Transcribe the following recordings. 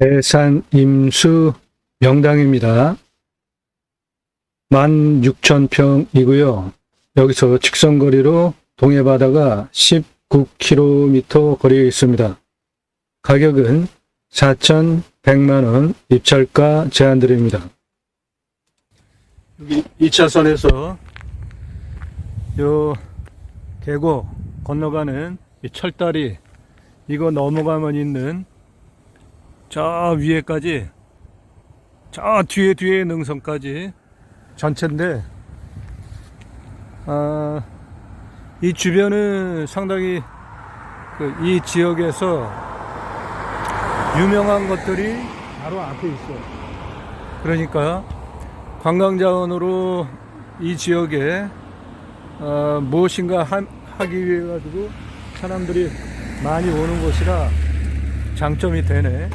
대산 임수 명당입니다. 16,000평이고요. 여기서 직선거리로 동해바다가 19km 거리에 있습니다. 가격은 4,100만원 입찰가 제한드립니다. 여기 2차선에서 요 계곡 건너가는 이 철다리 이거 넘어가면 있는 저 위에까지 저 뒤에 능선까지 전체인데 이 주변은 상당히 이 지역에서 유명한 것들이 바로 앞에 있어요. 그러니까 관광자원으로 이 지역에 무엇인가 하기 위해 가지고 사람들이 많이 오는 곳이라 장점이 되네.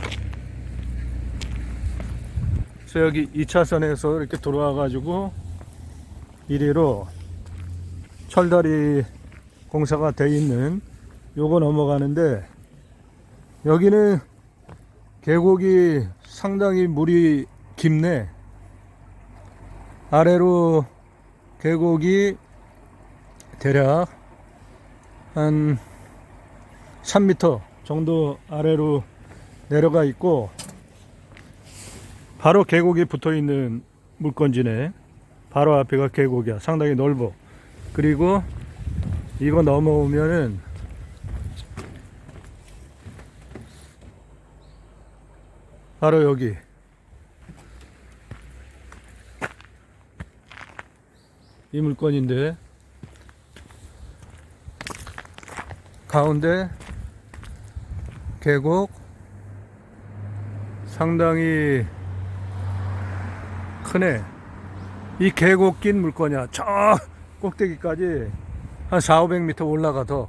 그래서 여기 2차선에서 이렇게 돌아와 가지고 이리로 철다리 공사가 돼 있는 요거 넘어가는데, 여기는 계곡이 상당히 물이 깊네. 아래로 계곡이 대략 한 3m 정도 아래로 내려가 있고, 바로 계곡이 붙어 있는 물건지네. 바로 앞에가 계곡이야. 상당히 넓어. 그리고 이거 넘어오면은 바로 여기 이 물건인데, 가운데 계곡 상당히 크네. 이 계곡 낀 물건이야. 저 꼭대기까지 한 400~500m 올라가. 더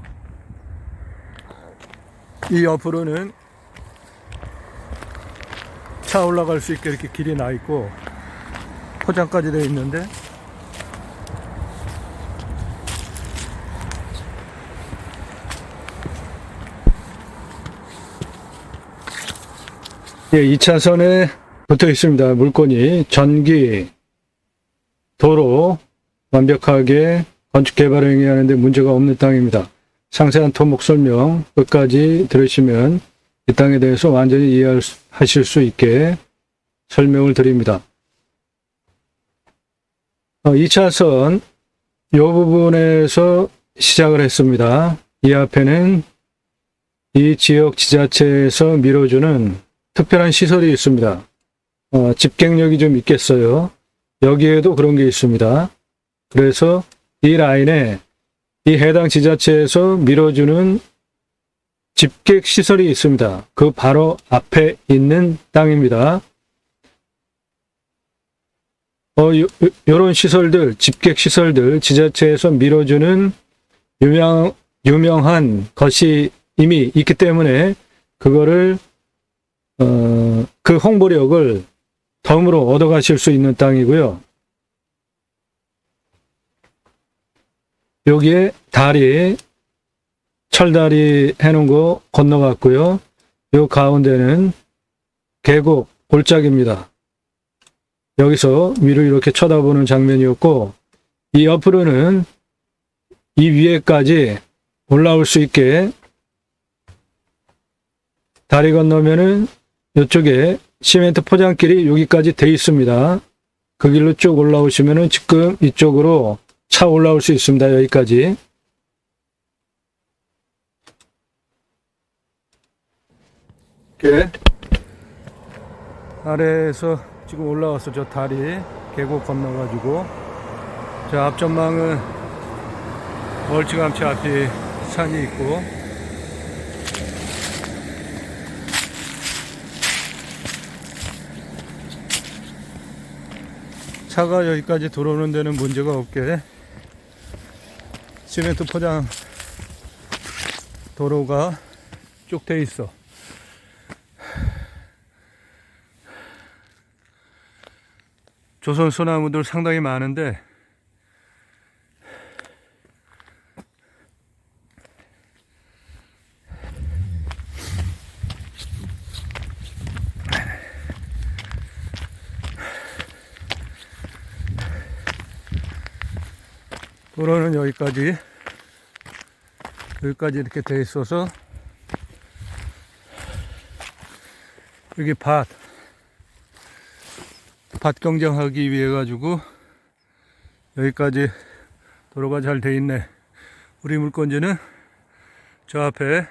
이 옆으로는 차 올라갈 수 있게 이렇게 길이 나 있고 포장까지 되어 있는데, 예, 2차선에 붙어 있습니다. 물건이 전기, 도로 완벽하게 건축 개발을 행위하는데 문제가 없는 땅입니다. 상세한 토목 설명 끝까지 들으시면 이 땅에 대해서 완전히 이해하실 수 있게 설명을 드립니다. 2차선 이 부분에서 시작을 했습니다. 이 앞에는 이 지역 지자체에서 밀어주는 특별한 시설이 있습니다. 집객력이 좀 있겠어요. 여기에도 그런 게 있습니다. 그래서 이 라인에 이 해당 지자체에서 밀어주는 집객 시설이 있습니다. 그 바로 앞에 있는 땅입니다. 요런 시설들, 집객 시설들, 지자체에서 밀어주는 유명한 것이 이미 있기 때문에 그거를 그 홍보력을 덤으로 얻어가실 수 있는 땅이고요. 여기에 다리, 철다리 해놓은 거 건너갔고요. 요 가운데는 계곡 골짜기입니다. 여기서 위로 이렇게 쳐다보는 장면이었고, 이 옆으로는 이 위에까지 올라올 수 있게 다리 건너면은 이쪽에 시멘트 포장길이 여기까지 돼 있습니다. 그 길로 쭉 올라오시면은 지금 이쪽으로 차 올라올 수 있습니다. 여기까지. 이렇게 아래에서 지금 올라왔어. 저 다리 계곡 건너가지고 저 앞전망은 멀찌감치 앞에 산이 있고, 차가 여기까지 들어오는 데는 문제가 없게 시멘트 포장 도로가 쭉 돼 있어. 조선 소나무들 상당히 많은데 도로는 여기까지 이렇게 돼 있어서 여기 밭 경정하기 위해 가지고 여기까지 도로가 잘 돼 있네. 우리 물건지는 저 앞에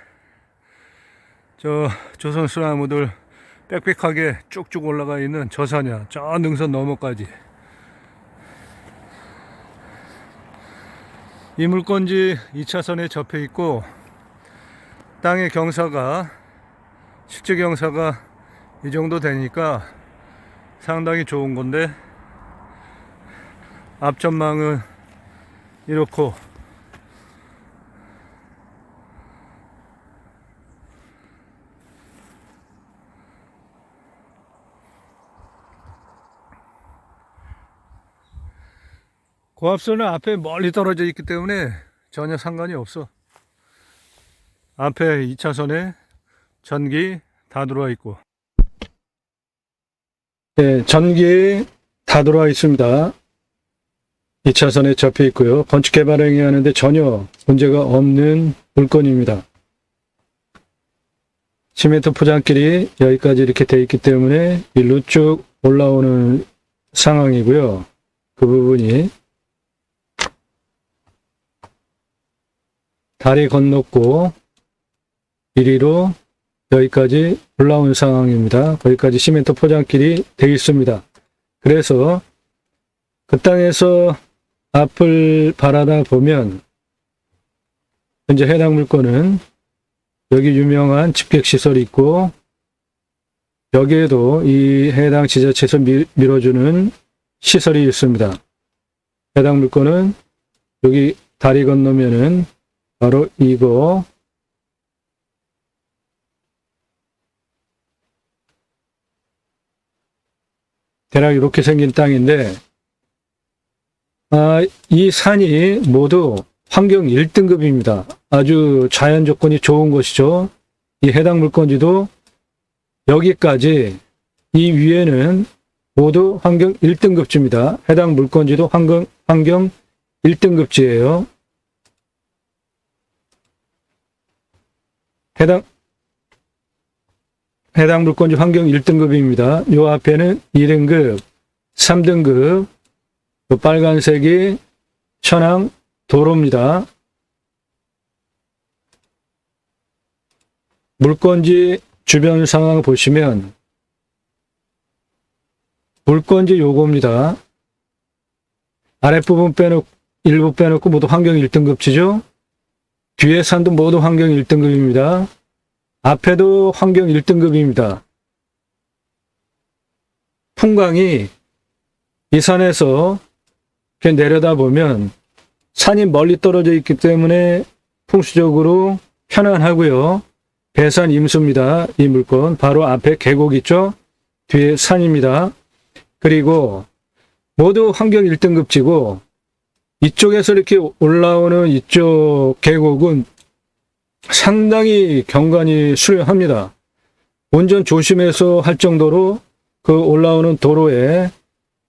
저 조선수나무들 빽빽하게 쭉쭉 올라가 있는 저 산이야. 저 능선 너머까지. 이 물건지 2차선에 접해 있고 땅의 경사가 실제 경사가 이 정도 되니까 상당히 좋은 건데 앞전망은 이렇고 고압선은 앞에 멀리 떨어져 있기 때문에 전혀 상관이 없어. 앞에 2차선에 전기 다 들어와 있고. 네, 전기 다 들어와 있습니다. 2차선에 접해 있고요. 건축 개발 행위하는데 전혀 문제가 없는 물건입니다. 시멘트 포장길이 여기까지 이렇게 돼 있기 때문에 일로 쭉 올라오는 상황이고요. 그 부분이 다리 건넜고 이리로 여기까지 올라온 상황입니다. 거기까지 시멘트 포장길이 되어 있습니다. 그래서 그 땅에서 앞을 바라다 보면 현재 해당 물건은 여기 유명한 집객시설이 있고 여기에도 이 해당 지자체에서 밀어주는 시설이 있습니다. 해당 물건은 여기 다리 건너면은 바로 이거 대략 이렇게 생긴 땅인데 이 산이 모두 환경 1등급입니다. 아주 자연 조건이 좋은 것이죠. 이 해당 물건지도 여기까지 이 위에는 모두 환경 1등급지입니다. 해당 물건지도 환경 1등급지예요. 해당 물건지 환경 1등급입니다. 요 앞에는 2등급, 3등급, 요 빨간색이 천왕 도로입니다. 물건지 주변 상황 보시면 물건지 요겁니다. 아랫부분 일부 빼놓고 모두 환경 1등급지죠. 뒤에 산도 모두 환경 1등급입니다. 앞에도 환경 1등급입니다. 풍광이 이 산에서 이렇게 내려다보면 산이 멀리 떨어져 있기 때문에 풍수적으로 편안하고요. 배산 임수입니다. 이 물건. 바로 앞에 계곡 있죠? 뒤에 산입니다. 그리고 모두 환경 1등급지고 이쪽에서 이렇게 올라오는 이쪽 계곡은 상당히 경관이 수려합니다. 운전 조심해서 할 정도로 그 올라오는 도로에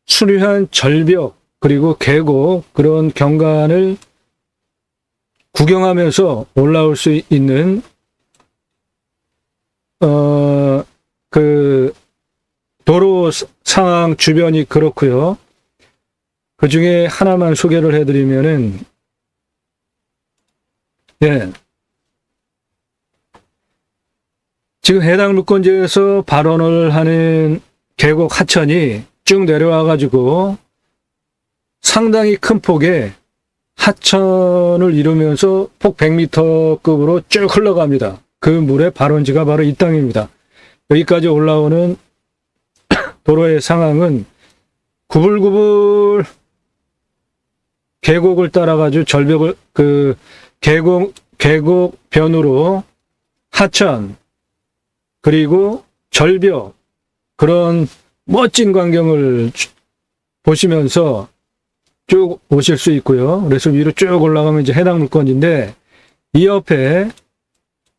수려한 절벽 그리고 계곡 그런 경관을 구경하면서 올라올 수 있는 그 도로 상황 주변이 그렇고요. 그 중에 하나만 소개를 해드리면은, 예. 지금 해당 물건지에서 발원을 하는 계곡 하천이 쭉 내려와가지고 상당히 큰 폭의 하천을 이루면서 폭 100m급으로 쭉 흘러갑니다. 그 물의 발원지가 바로 이 땅입니다. 여기까지 올라오는 도로의 상황은 구불구불 계곡을 따라가지고 절벽을 계곡 변으로 하천 그리고 절벽 그런 멋진 광경을 보시면서 쭉 오실 수 있고요. 그래서 위로 쭉 올라가면 이제 해당 물건인데 이 옆에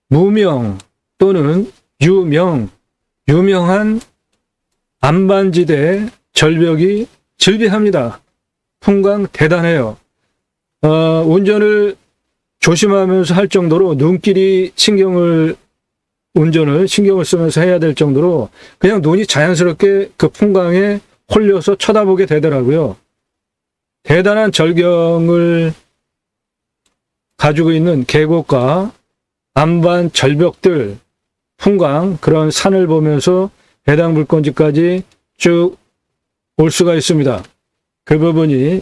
무명 또는 유명한 안반지대 절벽이 즐비합니다. 풍광 대단해요. 운전을 조심하면서 할 정도로 눈길이 운전을 신경을 쓰면서 해야 될 정도로 그냥 눈이 자연스럽게 그 풍광에 홀려서 쳐다보게 되더라고요. 대단한 절경을 가지고 있는 계곡과 안반 절벽들, 풍광, 그런 산을 보면서 해당 물건지까지 쭉 올 수가 있습니다. 그 부분이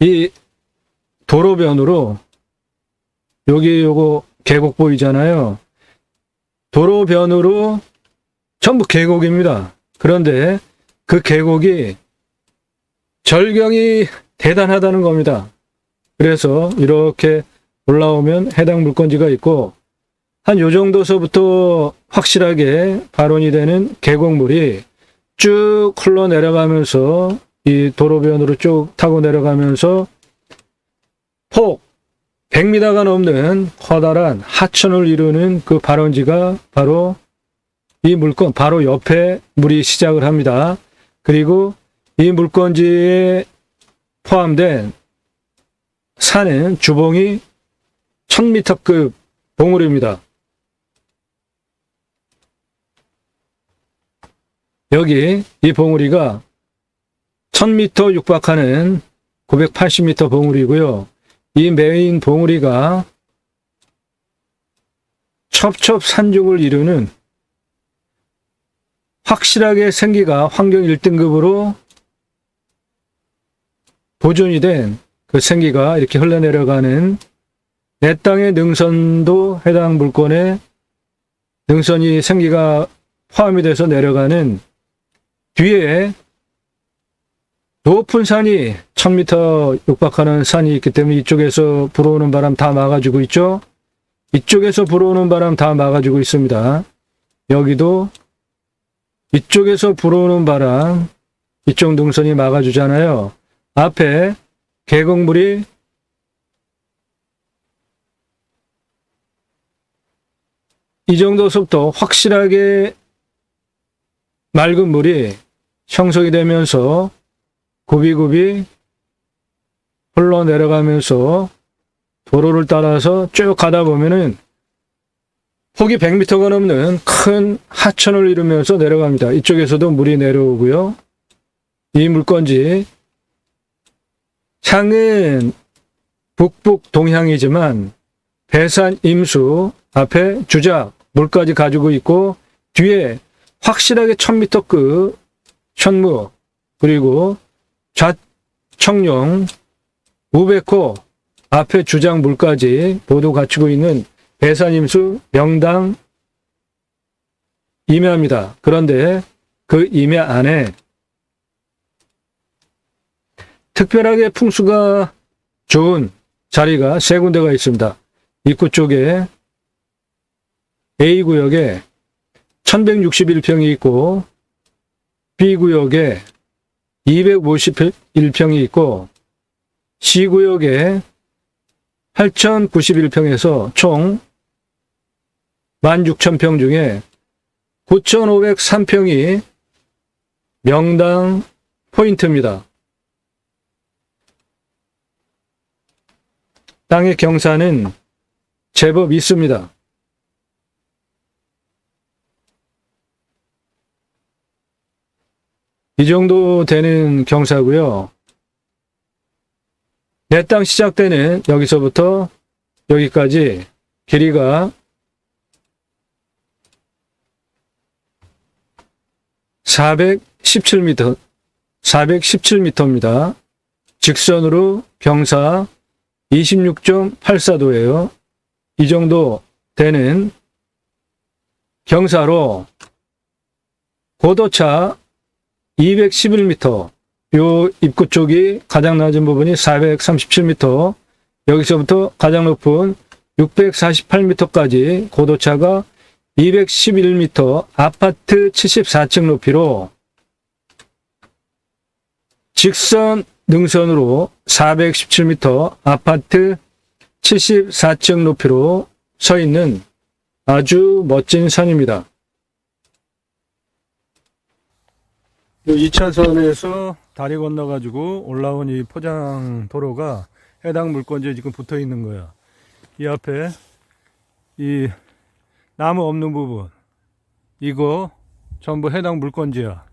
이 도로변으로 요거 계곡 보이잖아요. 도로변으로 전부 계곡입니다. 그런데 그 계곡이 절경이 대단하다는 겁니다. 그래서 이렇게 올라오면 해당 물건지가 있고 한 요 정도서부터 확실하게 발원이 되는 계곡물이 쭉 흘러내려가면서 이 도로변으로 쭉 타고 내려가면서 폭 100m가 넘는 커다란 하천을 이루는 그 발원지가 바로 이 물건 바로 옆에 물이 시작을 합니다. 그리고 이 물건지에 포함된 산은 주봉이 1000m급 봉우리입니다. 여기 이 봉우리가 1000m 육박하는 980m 봉우리고요. 이 메인 봉우리가 첩첩산중을 이루는 확실하게 생기가 환경 1등급으로 보존이 된 그 생기가 이렇게 흘러내려가는 내 땅의 능선도 해당 물건에 능선이 생기가 포함이 돼서 내려가는 뒤에 높은 산이 1000m 육박하는 산이 있기 때문에 이쪽에서 불어오는 바람 다 막아주고 있죠. 이쪽에서 불어오는 바람 다 막아주고 있습니다. 여기도 이쪽에서 불어오는 바람 이쪽 능선이 막아주잖아요. 앞에 계곡물이 이 정도서부터 확실하게 맑은 물이 형성이 되면서 굽이굽이 흘러내려가면서 도로를 따라서 쭉 가다 보면은 폭이 100m가 넘는 큰 하천을 이루면서 내려갑니다. 이쪽에서도 물이 내려오고요. 이 물건지 향은 북북 동향이지만 배산 임수 앞에 주작 물까지 가지고 있고 뒤에 확실하게 1000m급 현무 그리고 좌청룡 우백호 앞에 주작 물까지 모두 갖추고 있는 배산임수 명당 임야입니다. 그런데 그 임야 안에 특별하게 풍수가 좋은 자리가 세 군데가 있습니다. 입구 쪽에 A구역에 1161평이 있고 B구역에 251평이 있고 C구역에 8091평에서 총 16,000평 중에 9,503평이 명당 포인트입니다. 땅의 경사는 제법 있습니다. 이 정도 되는 경사고요. 내 땅 시작되는 여기서부터 여기까지 길이가 417m입니다. 직선으로 경사 26.84도예요. 이 정도 되는 경사로 고도차 211m, 요 입구 쪽이 가장 낮은 부분이 437m, 여기서부터 가장 높은 648m까지 고도차가 211m, 아파트 74층 높이로 직선 능선으로 417m, 아파트 74층 높이로 서 있는 아주 멋진 산입니다. 2차선에서 다리 건너가지고 올라온 이 포장 도로가 해당 물건지에 지금 붙어 있는 거야. 이 앞에 이 나무 없는 부분, 이거 전부 해당 물건지야.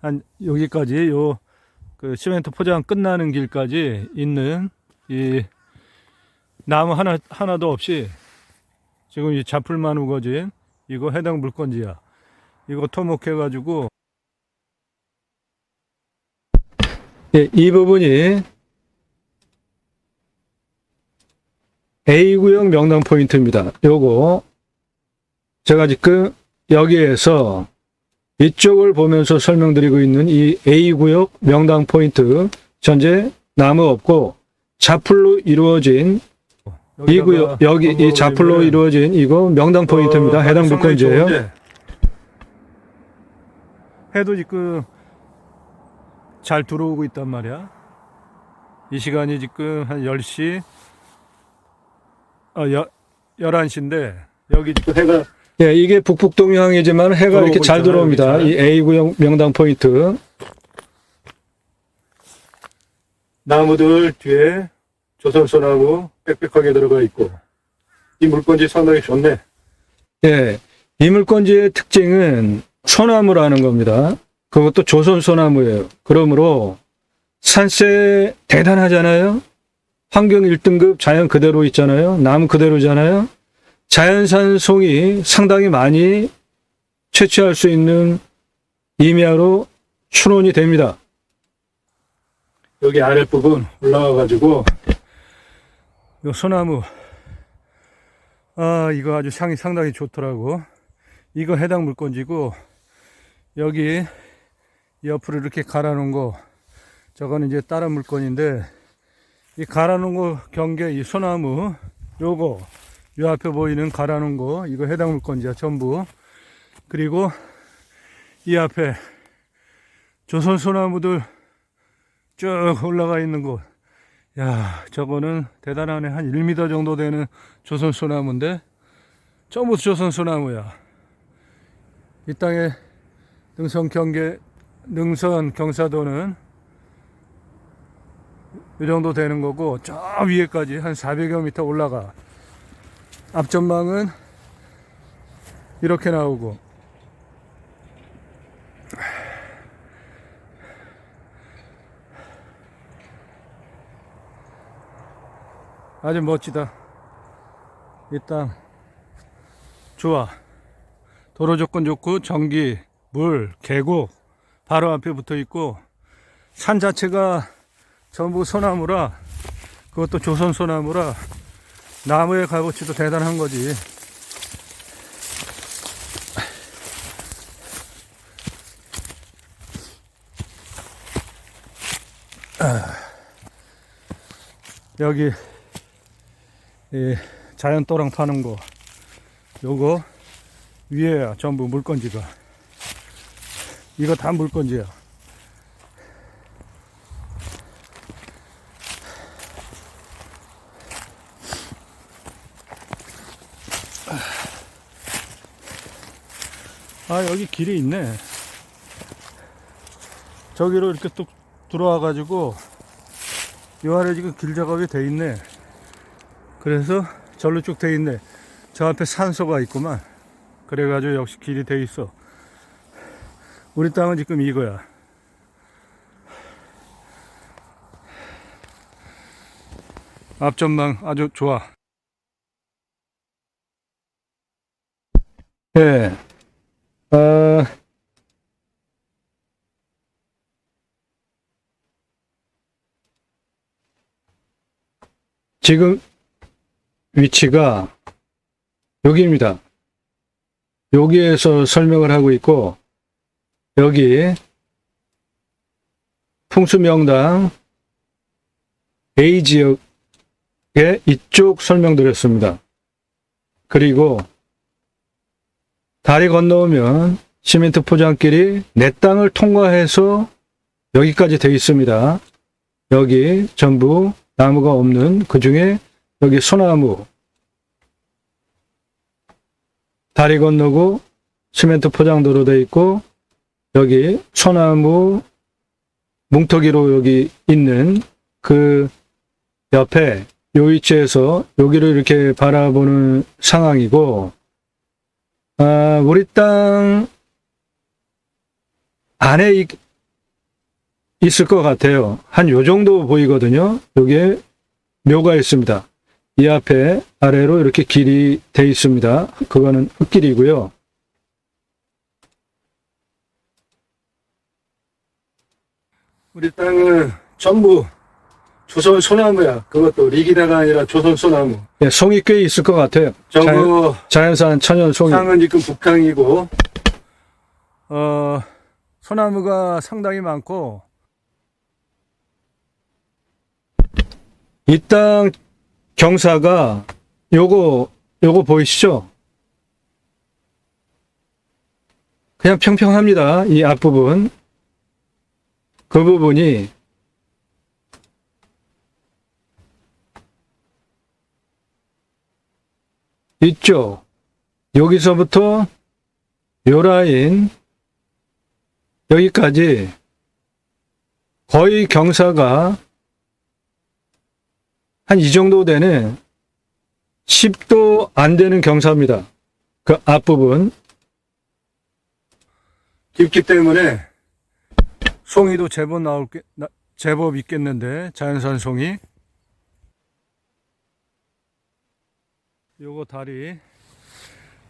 한 여기까지 요 그 시멘트 포장 끝나는 길까지 있는 이 나무 하나도 없이 지금 이 자풀만 우거진 이거 해당 물건지야. 이거 토목해가지고 예, 이 부분이 A구역 명당 포인트입니다. 요거 제가 지금 여기에서 이쪽을 보면서 설명드리고 있는 이 A구역 명당 포인트, 현재 나무 없고 자풀로 이루어진 이 구역, 여기 이 자풀로 이루어진 이거 명당 포인트입니다. 해당 물건지예요. 해도 지금 잘 들어오고 있단 말이야. 이 시간이 지금 한 10시 11시인데 여기 지금 해가, 예, 이게 북북동향이지만 해가 이렇게 잘 들어옵니다. 이 A구역 명당 포인트. 나무들 뒤에 조선소나무 빽빽하게 들어가 있고, 이 물건지 상당히 좋네. 예, 이 물건지의 특징은 소나무라는 겁니다. 그것도 조선소나무예요. 그러므로 산세 대단하잖아요. 환경 1등급 자연 그대로 있잖아요. 나무 그대로잖아요. 자연산송이 상당히 많이 채취할 수 있는 임야로 추론이 됩니다. 여기 아랫부분 올라와 가지고 요 소나무, 이거 아주 향이 상당히 좋더라고. 이거 해당 물건지고, 여기 옆으로 이렇게 갈아놓은 거, 저거는 이제 다른 물건인데, 이 갈아놓은 거 경계, 이 소나무, 요거, 요 앞에 보이는 갈아놓은 거, 이거 해당 물건지야, 전부. 그리고 이 앞에 조선 소나무들 쭉 올라가 있는 곳. 야, 저거는 대단하네. 한 1m 정도 되는 조선 소나무인데, 전부 조선 소나무야. 이 땅에 능선 경사도는 이 정도 되는 거고, 저 위에까지 한 400여 미터 올라가. 앞전망은 이렇게 나오고, 아주 멋지다. 이 땅 좋아. 도로 조건 좋고, 전기, 물, 계곡 바로 앞에 붙어 있고, 산 자체가 전부 소나무라, 그것도 조선 소나무라 나무의 값어치도 대단한 거지. 여기 자연 또랑 타는 거, 요거 위에야 전부 물건지가. 이거 다 물건지야. 여기 길이 있네. 저기로 이렇게 뚝 들어와 가지고 요 아래 지금 길 작업이 돼 있네. 그래서 절로 쭉 돼 있네. 저 앞에 산소가 있구만. 그래가지고 역시 길이 돼 있어. 우리 땅은 지금 이거야. 앞전망 아주 좋아. 예. 지금 위치가 여기입니다. 여기에서 설명을 하고 있고, 여기 풍수명당 A지역에 이쪽 설명드렸습니다. 그리고 다리 건너오면 시멘트 포장길이 내 땅을 통과해서 여기까지 되어 있습니다. 여기 전부 나무가 없는, 그 중에 여기 소나무, 다리 건너고 시멘트 포장도로 되어 있고, 여기 소나무 뭉터기로 여기 있는 그 옆에 요 위치에서 여기를 이렇게 바라보는 상황이고, 우리 땅 안에 있을 것 같아요. 한 요 정도 보이거든요. 여기에 묘가 있습니다. 이 앞에 아래로 이렇게 길이 돼 있습니다. 그거는 흙길이고요. 우리 땅은 전부 조선 소나무야. 그것도 리기다가 아니라 조선 소나무. 예, 송이 꽤 있을 것 같아요. 자연산 천연 송이. 땅은 지금 북탕이고, 소나무가 상당히 많고, 이 땅 경사가 요거 보이시죠? 그냥 평평합니다. 이 앞부분. 그 부분이 이쪽, 여기서부터 요 라인, 여기까지 거의 경사가 한 이 정도 되는 10도 안 되는 경사입니다. 그 앞부분. 깊기 때문에 송이도 제법 있겠는데, 자연산 송이. 요거 다리,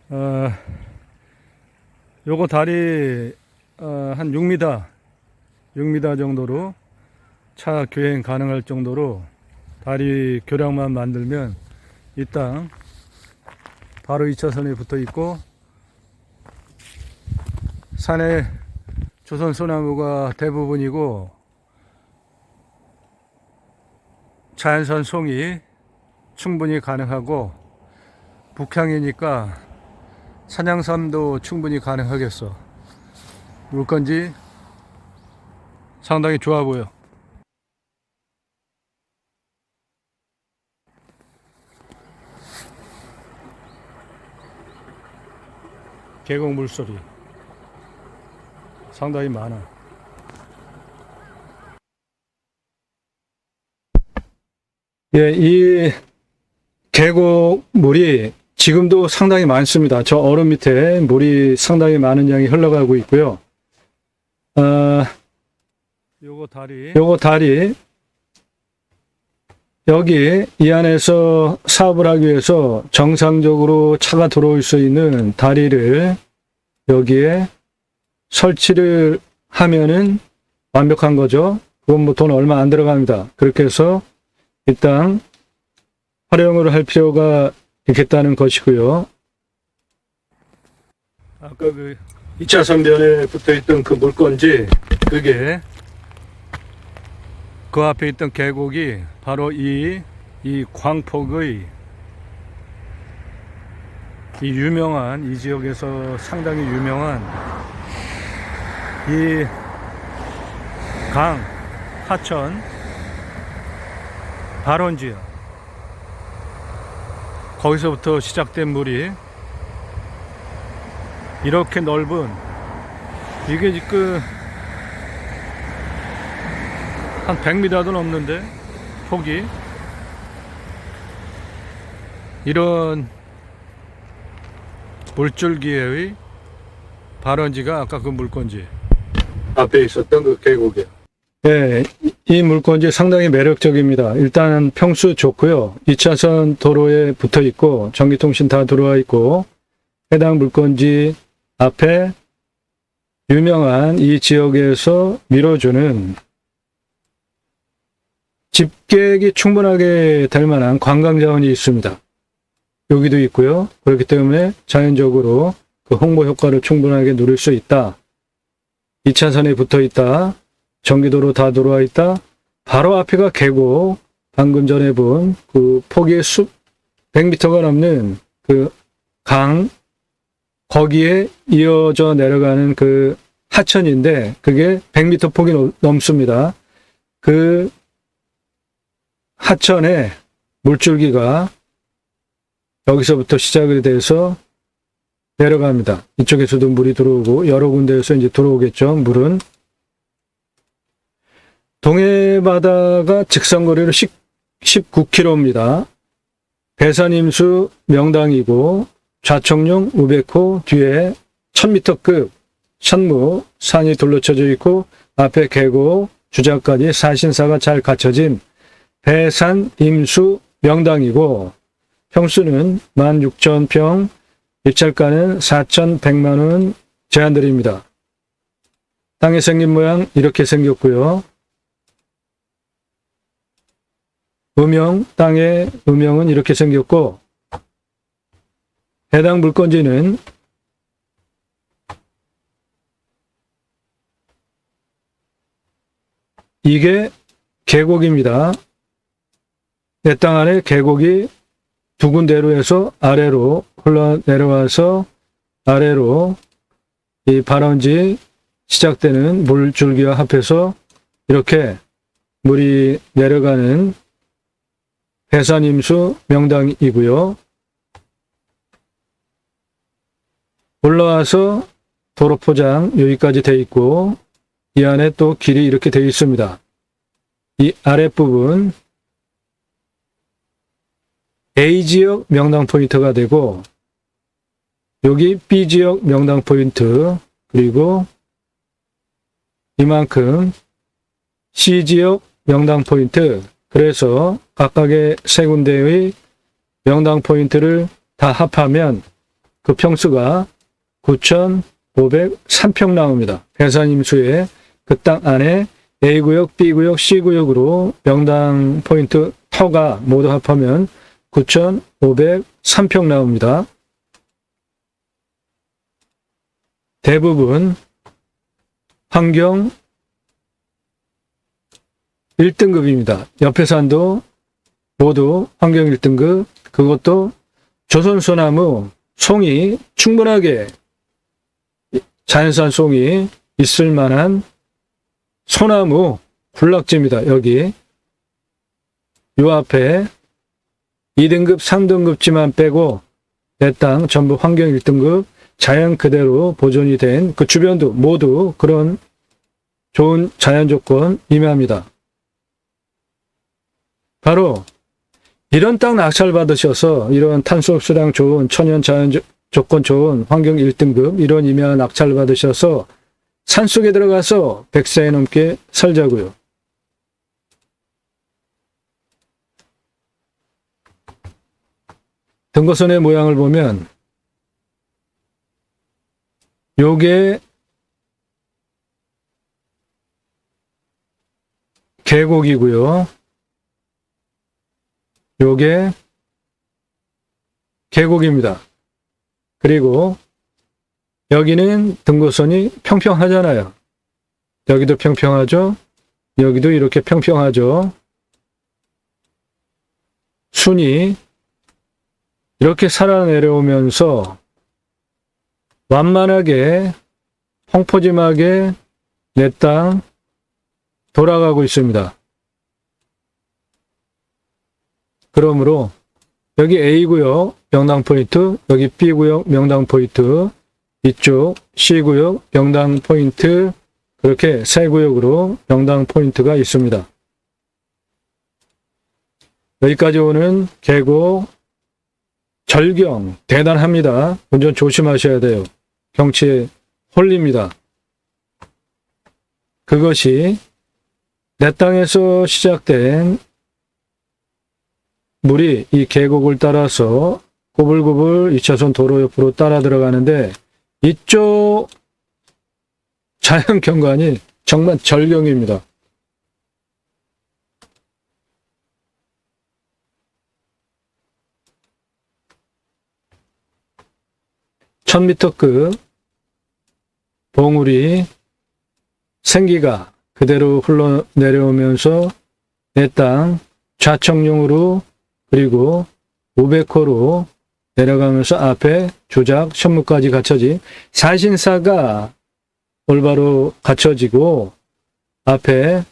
한 6m 정도로 차 교행 가능할 정도로 다리 교량만 만들면 이 땅 바로 2차선에 붙어 있고, 산에 조선 소나무가 대부분이고, 자연산 송이 충분히 가능하고, 북향이니까 산양삼도 충분히 가능하겠어. 물건지 상당히 좋아 보여. 계곡 물소리 상당히 많아. 예, 이 계곡 물이 지금도 상당히 많습니다. 저 얼음 밑에 물이 상당히 많은 양이 흘러가고 있고요. 요거 다리 여기 이 안에서 사업을 하기 위해서 정상적으로 차가 들어올 수 있는 다리를 여기에 설치를 하면은 완벽한 거죠. 그건 뭐 돈 얼마 안 들어갑니다. 그렇게 해서 이 땅 활용을 할 필요가 있겠다는 것이고요. 아까 그 2차선변에 붙어 있던 그 물건지, 그게 그 앞에 있던 계곡이 바로 이 광폭의 이 지역에서 상당히 유명한 이 강, 하천 발원지야. 거기서부터 시작된 물이 이렇게 넓은, 이게 지금 한 100m도 넘는데 폭이, 이런 물줄기의 발원지가 아까 그 물건지 앞에 있었던 그 계곡이야. 네, 이 물건지 상당히 매력적입니다. 일단 평수 좋고요. 2차선 도로에 붙어 있고 전기통신 다 들어와 있고, 해당 물건지 앞에 유명한 이 지역에서 밀어주는 집객이 충분하게 될 만한 관광 자원이 있습니다. 여기도 있고요. 그렇기 때문에 자연적으로 그 홍보 효과를 충분하게 누릴 수 있다. 2차선에 붙어 있다. 전기도로 다 들어와 있다. 바로 앞에가 계곡, 방금 전에 본 그 폭이 100m가 넘는 그 강, 거기에 이어져 내려가는 그 하천인데, 그게 100m 폭이 넘습니다. 그 하천의 물줄기가 여기서부터 시작이 돼서 내려갑니다. 이쪽에서도 물이 들어오고 여러 군데에서 이제 들어오겠죠. 물은 동해바다가 직선거리로 19km입니다. 배산임수 명당이고 좌청룡 우백호 뒤에 1000m급 천무 산이 둘러쳐져 있고 앞에 계곡 주자까지 사신사가 잘 갖춰진 배산임수 명당이고 평수는 16,000평, 입찰가는 4,100만 원 제한드립니다. 땅의 생긴 모양 이렇게 생겼고요. 땅의 음영은 이렇게 생겼고 해당 물건지는 이게 계곡입니다. 내 땅 안에 계곡이 두 군데로 해서 아래로 흘러내려와서 아래로 이 발원지 시작되는 물줄기와 합해서 이렇게 물이 내려가는 배산임수 명당이고요. 올라와서 도로 포장 여기까지 돼 있고 이 안에 또 길이 이렇게 되어 있습니다. 이 아랫부분 A지역 명당 포인트가 되고 여기 B지역 명당 포인트 그리고 이만큼 C지역 명당 포인트 그래서 각각의 세 군데의 명당 포인트를 다 합하면 그 평수가 9,503평 나옵니다. 배산임수에 그 땅 안에 A구역, B구역, C구역으로 명당 포인트 터가 모두 합하면 9,503평 나옵니다. 대부분 환경 1등급입니다. 옆에 산도 모두 환경 1등급, 그것도 조선소나무 송이 충분하게 자연산 송이 있을 만한 소나무 군락지입니다. 여기 요 앞에 2등급, 3등급지만 빼고 내 땅 전부 환경 1등급 자연 그대로 보존이 된 그 주변도 모두 그런 좋은 자연 조건 임해합니다. 바로 이런 땅 낙찰 받으셔서 이런 탄소 수량 좋은 천연 자연 조건 좋은 환경 1등급 이런 임야 낙찰 받으셔서 산속에 들어가서 100세 넘게 살자고요. 등고선의 모양을 보면 요게 계곡이고요. 요게 계곡입니다. 그리고 여기는 등고선이 평평하잖아요. 여기도 평평하죠. 여기도 이렇게 평평하죠. 순이 이렇게 살아 내려오면서 완만하게 홍포짐하게 내 땅 돌아가고 있습니다. 그러므로 여기 A구역 명당 포인트, 여기 B구역 명당 포인트, 이쪽 C구역 명당 포인트, 그렇게 세 구역으로 명당 포인트가 있습니다. 여기까지 오는 계곡, 절경 대단합니다. 운전 조심하셔야 돼요. 경치에 홀립니다. 그것이 내 땅에서 시작된 물이 이 계곡을 따라서 꼬불꼬불 2차선 도로 옆으로 따라 들어가는데 이쪽 자연 경관이 정말 절경입니다. (1000m급) 봉우리 생기가 그대로 흘러내려오면서 내 땅 좌청룡으로 그리고 500호로 내려가면서 앞에 조작, 현무까지 갖춰진 사신사가 올바로 갖춰지고 앞에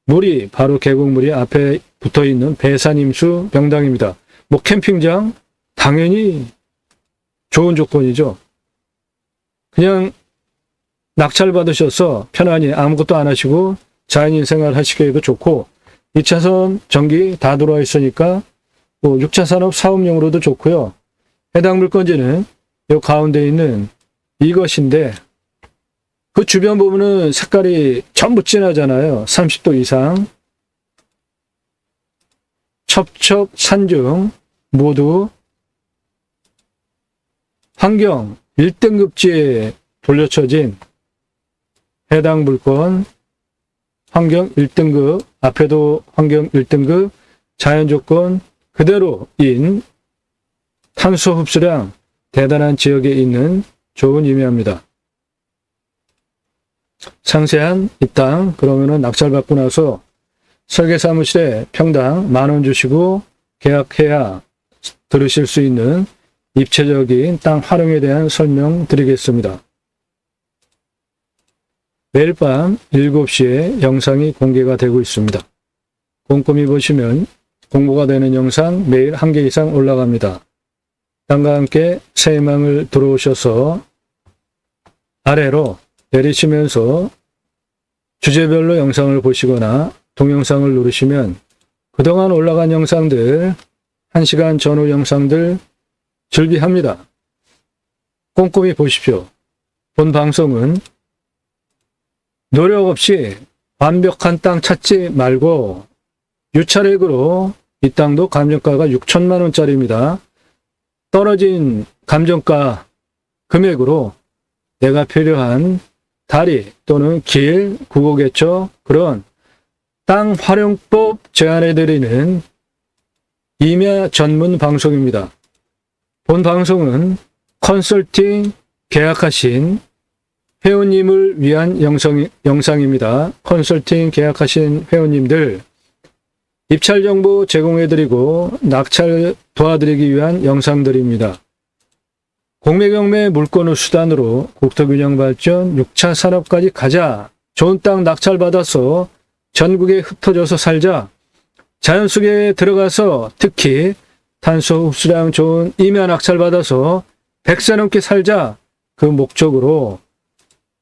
물이 바로 계곡물이 앞에 붙어있는 배산임수 명당입니다. 뭐 캠핑장 당연히 좋은 조건이죠. 그냥 낙찰받으셔서 편안히 아무것도 안 하시고 자연인 생활 하시기에도 좋고 2차선 전기 다 들어와 있으니까 6차 산업 사업용으로도 좋고요. 해당 물건지는 이 가운데 있는 이것인데 그 주변 부분은 색깔이 전부 진하잖아요. 30도 이상. 첩첩 산중 모두 환경 1등급지에 돌려쳐진 해당 물건 환경 1등급, 앞에도 환경 1등급, 자연조건 그대로인 탄소 흡수량 대단한 지역에 있는 좋은 임야입니다. 상세한 이 땅 그러면은 낙찰받고 나서 설계사무실에 평당 10,000원 주시고 계약해야 들으실 수 있는 입체적인 땅 활용에 대한 설명 드리겠습니다. 매일 밤 7시에 영상이 공개가 되고 있습니다. 꼼꼼히 보시면 공부가 되는 영상 매일 1개 이상 올라갑니다. 땅과 함께 새희망을 들어오셔서 아래로 내리시면서 주제별로 영상을 보시거나 동영상을 누르시면 그동안 올라간 영상들, 1시간 전후 영상들 즐비합니다. 꼼꼼히 보십시오. 본 방송은 노력 없이 완벽한 땅 찾지 말고 유차렉으로 이 땅도 감정가가 6천만 원짜리입니다. 떨어진 감정가 금액으로 내가 필요한 다리 또는 길, 구곡개처 그런 땅 활용법 제안해드리는 임야 전문 방송입니다. 본 방송은 컨설팅 계약하신 회원님을 위한 영상입니다. 컨설팅 계약하신 회원님들 입찰 정보 제공해드리고 낙찰 도와드리기 위한 영상들입니다. 공매경매 물건을 수단으로 국토균형 발전 6차 산업까지 가자. 좋은 땅 낙찰받아서 전국에 흩어져서 살자. 자연 속에 들어가서 특히 탄소 흡수량 좋은 임야 낙찰받아서 100세 넘게 살자. 그 목적으로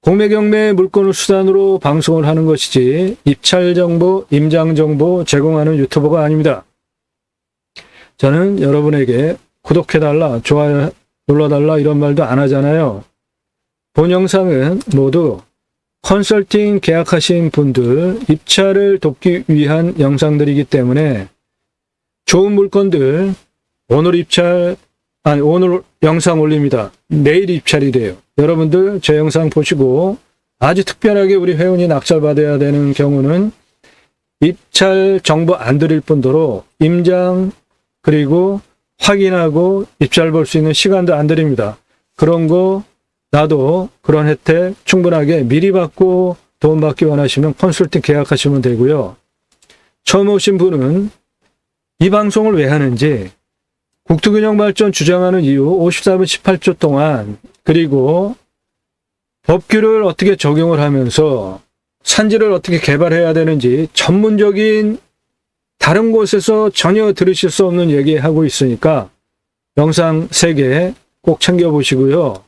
공매경매 물건을 수단으로 방송을 하는 것이지 입찰 정보, 임장 정보 제공하는 유튜버가 아닙니다. 저는 여러분에게 구독해달라, 좋아요 눌러달라 이런 말도 안 하잖아요. 본 영상은 모두 컨설팅 계약하신 분들 입찰을 돕기 위한 영상들이기 때문에 좋은 물건들 오늘 영상 올립니다. 내일 입찰이래요. 여러분들 제 영상 보시고 아주 특별하게 우리 회원이 낙찰받아야 되는 경우는 입찰 정보 안 드릴 뿐더러 임장 그리고 확인하고 입찰 볼 수 있는 시간도 안 드립니다. 그런 거 나도 그런 혜택 충분하게 미리 받고 돈 받기 원하시면 컨설팅 계약하시면 되고요. 처음 오신 분은 이 방송을 왜 하는지 국토균형 발전 주장하는 이유 54분 18초 동안 그리고 법규를 어떻게 적용을 하면서 산지를 어떻게 개발해야 되는지 전문적인 다른 곳에서 전혀 들으실 수 없는 얘기하고 있으니까 영상 3개 꼭 챙겨보시고요.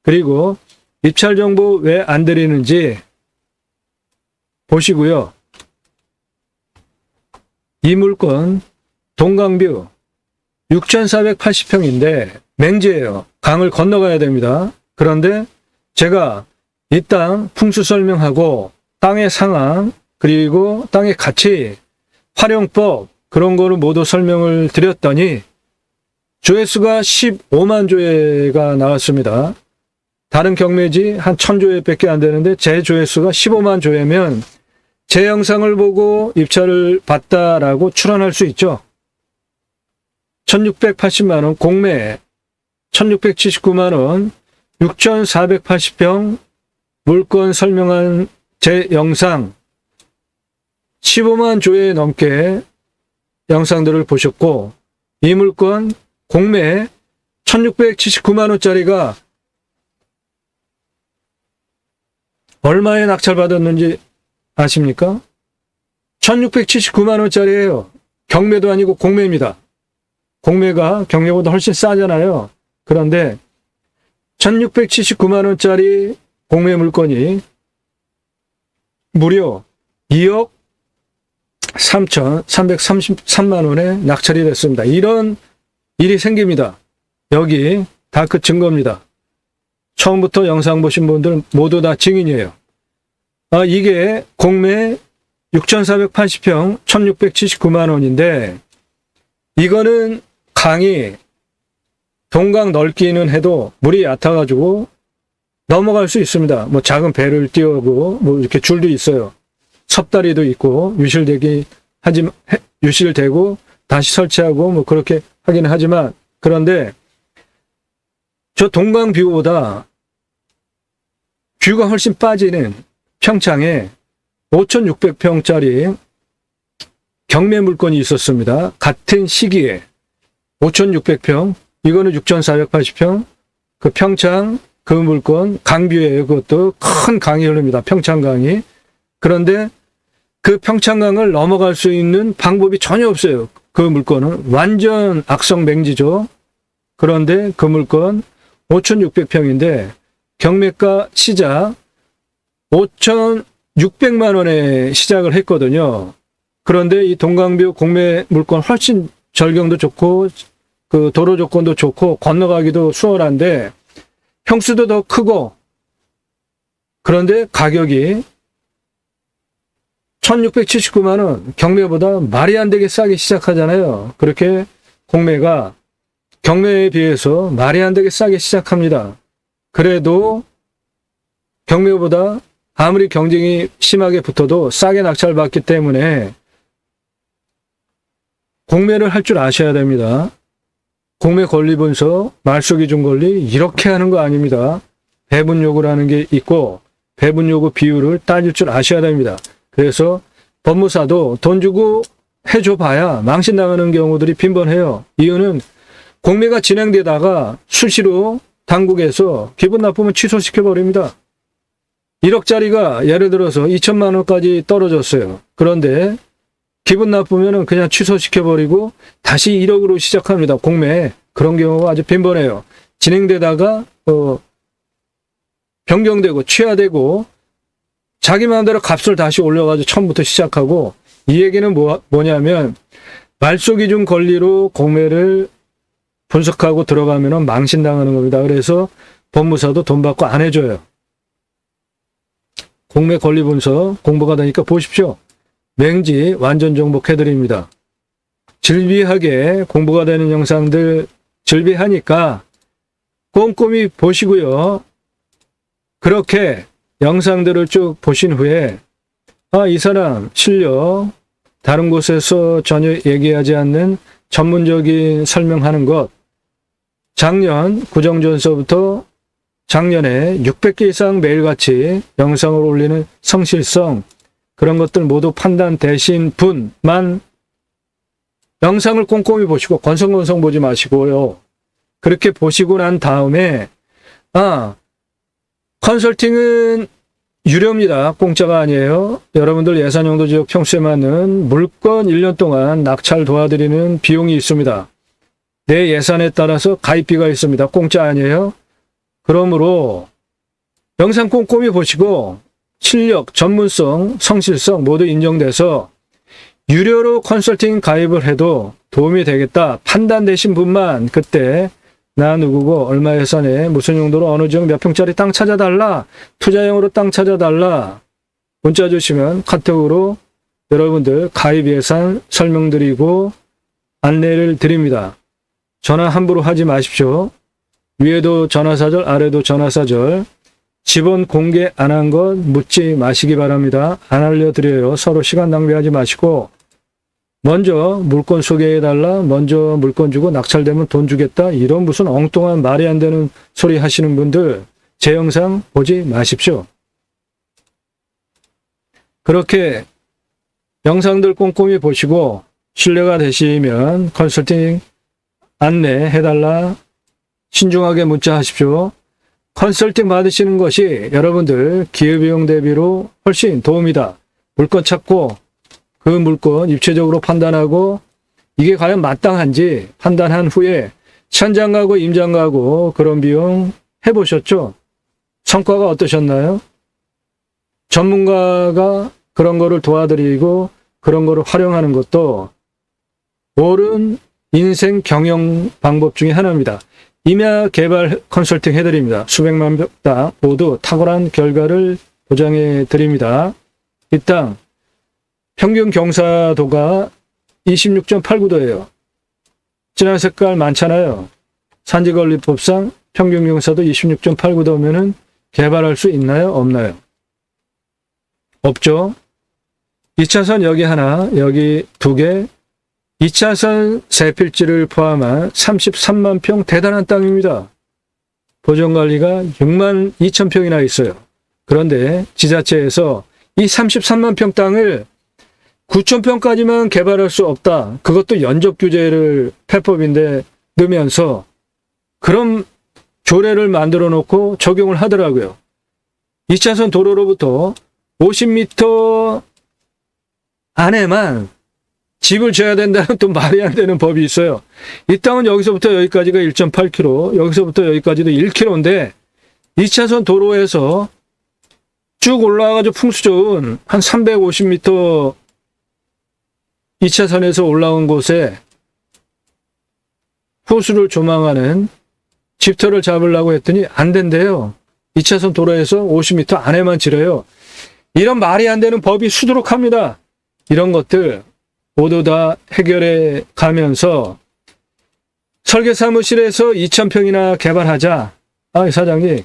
그리고 입찰 정보 왜 안 드리는지 보시고요. 이 물건 동강뷰 6,480평인데 맹지예요. 강을 건너가야 됩니다. 그런데 제가 이 땅 풍수 설명하고 땅의 상황 그리고 땅의 가치 활용법 그런 거를 모두 설명을 드렸더니 조회수가 15만 조회가 나왔습니다. 다른 경매지 한 1,000조회밖에 안 되는데 제 조회수가 15만 조회면 제 영상을 보고 입찰을 받다라고 추론할 수 있죠. 1,680만 원 공매 1,679만 원 6,480평 물건 설명한 제 영상 15만 조회 넘게 영상들을 보셨고 이 물건 공매 1,679만 원짜리가 얼마에 낙찰받았는지 아십니까? 1,679만 원짜리예요. 경매도 아니고 공매입니다. 공매가 경매보다 훨씬 싸잖아요. 그런데 1679만 원짜리 공매 물건이 무려 2억 3,333만 원에 낙찰이 됐습니다. 이런 일이 생깁니다. 여기 다 그 증거입니다. 처음부터 영상 보신 분들 모두 다 증인이에요. 이게 공매 6,480평 1,679만 원인데 이거는 강이 동강 넓기는 해도 물이 얕아가지고 넘어갈 수 있습니다. 뭐 작은 배를 띄우고 뭐 이렇게 줄도 있어요. 섭다리도 있고 유실되고 다시 설치하고 뭐 그렇게 하긴 하지만 그런데 저 동강 뷰보다 뷰가 훨씬 빠지는 평창에 5,600평짜리 경매 물건이 있었습니다. 같은 시기에 5,600평, 이거는 6,480평, 그 평창 그 물건 강뷰예요. 그것도 큰 강이 흐릅니다. 평창강이. 그런데 그 평창강을 넘어갈 수 있는 방법이 전혀 없어요. 그 물건은 완전 악성맹지죠. 그런데 그 물건 5,600평인데 경매가 시작 5,600만 원에 시작을 했거든요. 그런데 이 동강뷰 공매 물건 훨씬 절경도 좋고 그 도로 조건도 좋고 건너가기도 수월한데 평수도 더 크고 그런데 가격이 1,679만 원 경매보다 말이 안 되게 싸게 시작하잖아요. 그렇게 공매가 경매에 비해서 말이 안 되게 싸게 시작합니다. 그래도 경매보다 아무리 경쟁이 심하게 붙어도 싸게 낙찰받기 때문에 공매를 할 줄 아셔야 됩니다. 공매 권리 분석, 말소기준 권리 이렇게 하는 거 아닙니다. 배분 요구라는 게 있고 배분 요구 비율을 따질 줄 아셔야 됩니다. 그래서 법무사도 돈 주고 해줘 봐야 망신당하는 경우들이 빈번해요. 이유는 공매가 진행되다가 수시로 당국에서 기분 나쁘면 취소시켜버립니다. 1억짜리가 예를 들어서 2천만 원까지 떨어졌어요. 그런데 기분 나쁘면 그냥 취소시켜버리고 다시 1억으로 시작합니다. 공매. 그런 경우가 아주 빈번해요. 진행되다가 변경되고 취하되고 자기 마음대로 값을 다시 올려가지고 처음부터 시작하고 이 얘기는 뭐냐면 말소기준 권리로 공매를 분석하고 들어가면 망신당하는 겁니다. 그래서 법무사도 돈 받고 안 해줘요. 공매 권리 분석 공부가 되니까 보십시오. 맹지 완전 정복해드립니다. 즐비하게 공부가 되는 영상들 즐비하니까 꼼꼼히 보시고요. 그렇게 영상들을 쭉 보신 후에 이 사람 실력 다른 곳에서 전혀 얘기하지 않는 전문적인 설명하는 것 작년 구정전서부터 작년에 600개 이상 매일같이 영상을 올리는 성실성 그런 것들 모두 판단되신 분만 영상을 꼼꼼히 보시고 건성건성 보지 마시고요. 그렇게 보시고 난 다음에 컨설팅은 유료입니다. 공짜가 아니에요. 여러분들 예산용도지역 평수에 맞는 물건 1년 동안 낙찰 도와드리는 비용이 있습니다. 내 예산에 따라서 가입비가 있습니다. 공짜 아니에요. 그러므로 영상 꼼꼼히 보시고 실력, 전문성, 성실성 모두 인정돼서 유료로 컨설팅 가입을 해도 도움이 되겠다. 판단되신 분만 그때 나 누구고 얼마 예산에 무슨 용도로 어느 지역 몇 평짜리 땅 찾아달라. 투자용으로 땅 찾아달라. 문자 주시면 카톡으로 여러분들 가입 예산 설명드리고 안내를 드립니다. 전화 함부로 하지 마십시오. 위에도 전화사절 아래도 전화사절 지번 공개 안 한 것 묻지 마시기 바랍니다. 안 알려드려요. 서로 시간 낭비하지 마시고 먼저 물건 소개해달라. 먼저 물건 주고 낙찰되면 돈 주겠다. 이런 무슨 엉뚱한 말이 안 되는 소리 하시는 분들 제 영상 보지 마십시오. 그렇게 영상들 꼼꼼히 보시고 신뢰가 되시면 컨설팅 안내해달라. 신중하게 문자하십시오. 컨설팅 받으시는 것이 여러분들 기회비용 대비로 훨씬 도움이다. 물건 찾고 그 물건 입체적으로 판단하고 이게 과연 마땅한지 판단한 후에 현장 가고 임장 가고 그런 비용 해보셨죠? 성과가 어떠셨나요? 전문가가 그런 거를 도와드리고 그런 거를 활용하는 것도 옳은 인생 경영 방법 중에 하나입니다. 임야 개발 컨설팅 해드립니다. 수백만 다 모두 탁월한 결과를 보장해 드립니다. 이 땅 평균 경사도가 26.89도예요. 진한 색깔 많잖아요. 산지건립법상 평균 경사도 26.89도면은 개발할 수 있나요? 없나요? 없죠. 2차선 여기 하나, 여기 2개, 2차선 세 필지를 포함한 33만 평 대단한 땅입니다. 보존관리가 6만 2천 평이나 있어요. 그런데 지자체에서 이 33만 평 땅을 9천 평까지만 개발할 수 없다. 그것도 연접 규제를 폐법인데 넣으면서 그런 조례를 만들어 놓고 적용을 하더라고요. 2차선 도로로부터 50m 안에만 집을 지어야 된다는 또 말이 안 되는 법이 있어요. 이 땅은 여기서부터 여기까지가 1.8km, 여기서부터 여기까지도 1km인데 2차선 도로에서 쭉 올라와가지고 풍수 좋은 한 350m 2차선에서 올라온 곳에 호수를 조망하는 집터를 잡으려고 했더니 안 된대요. 2차선 도로에서 50m 안에만 지려요. 이런 말이 안 되는 법이 수두룩합니다. 이런 것들 모두 다 해결해 가면서 설계사무실에서 2,000평이나 개발하자. 사장님,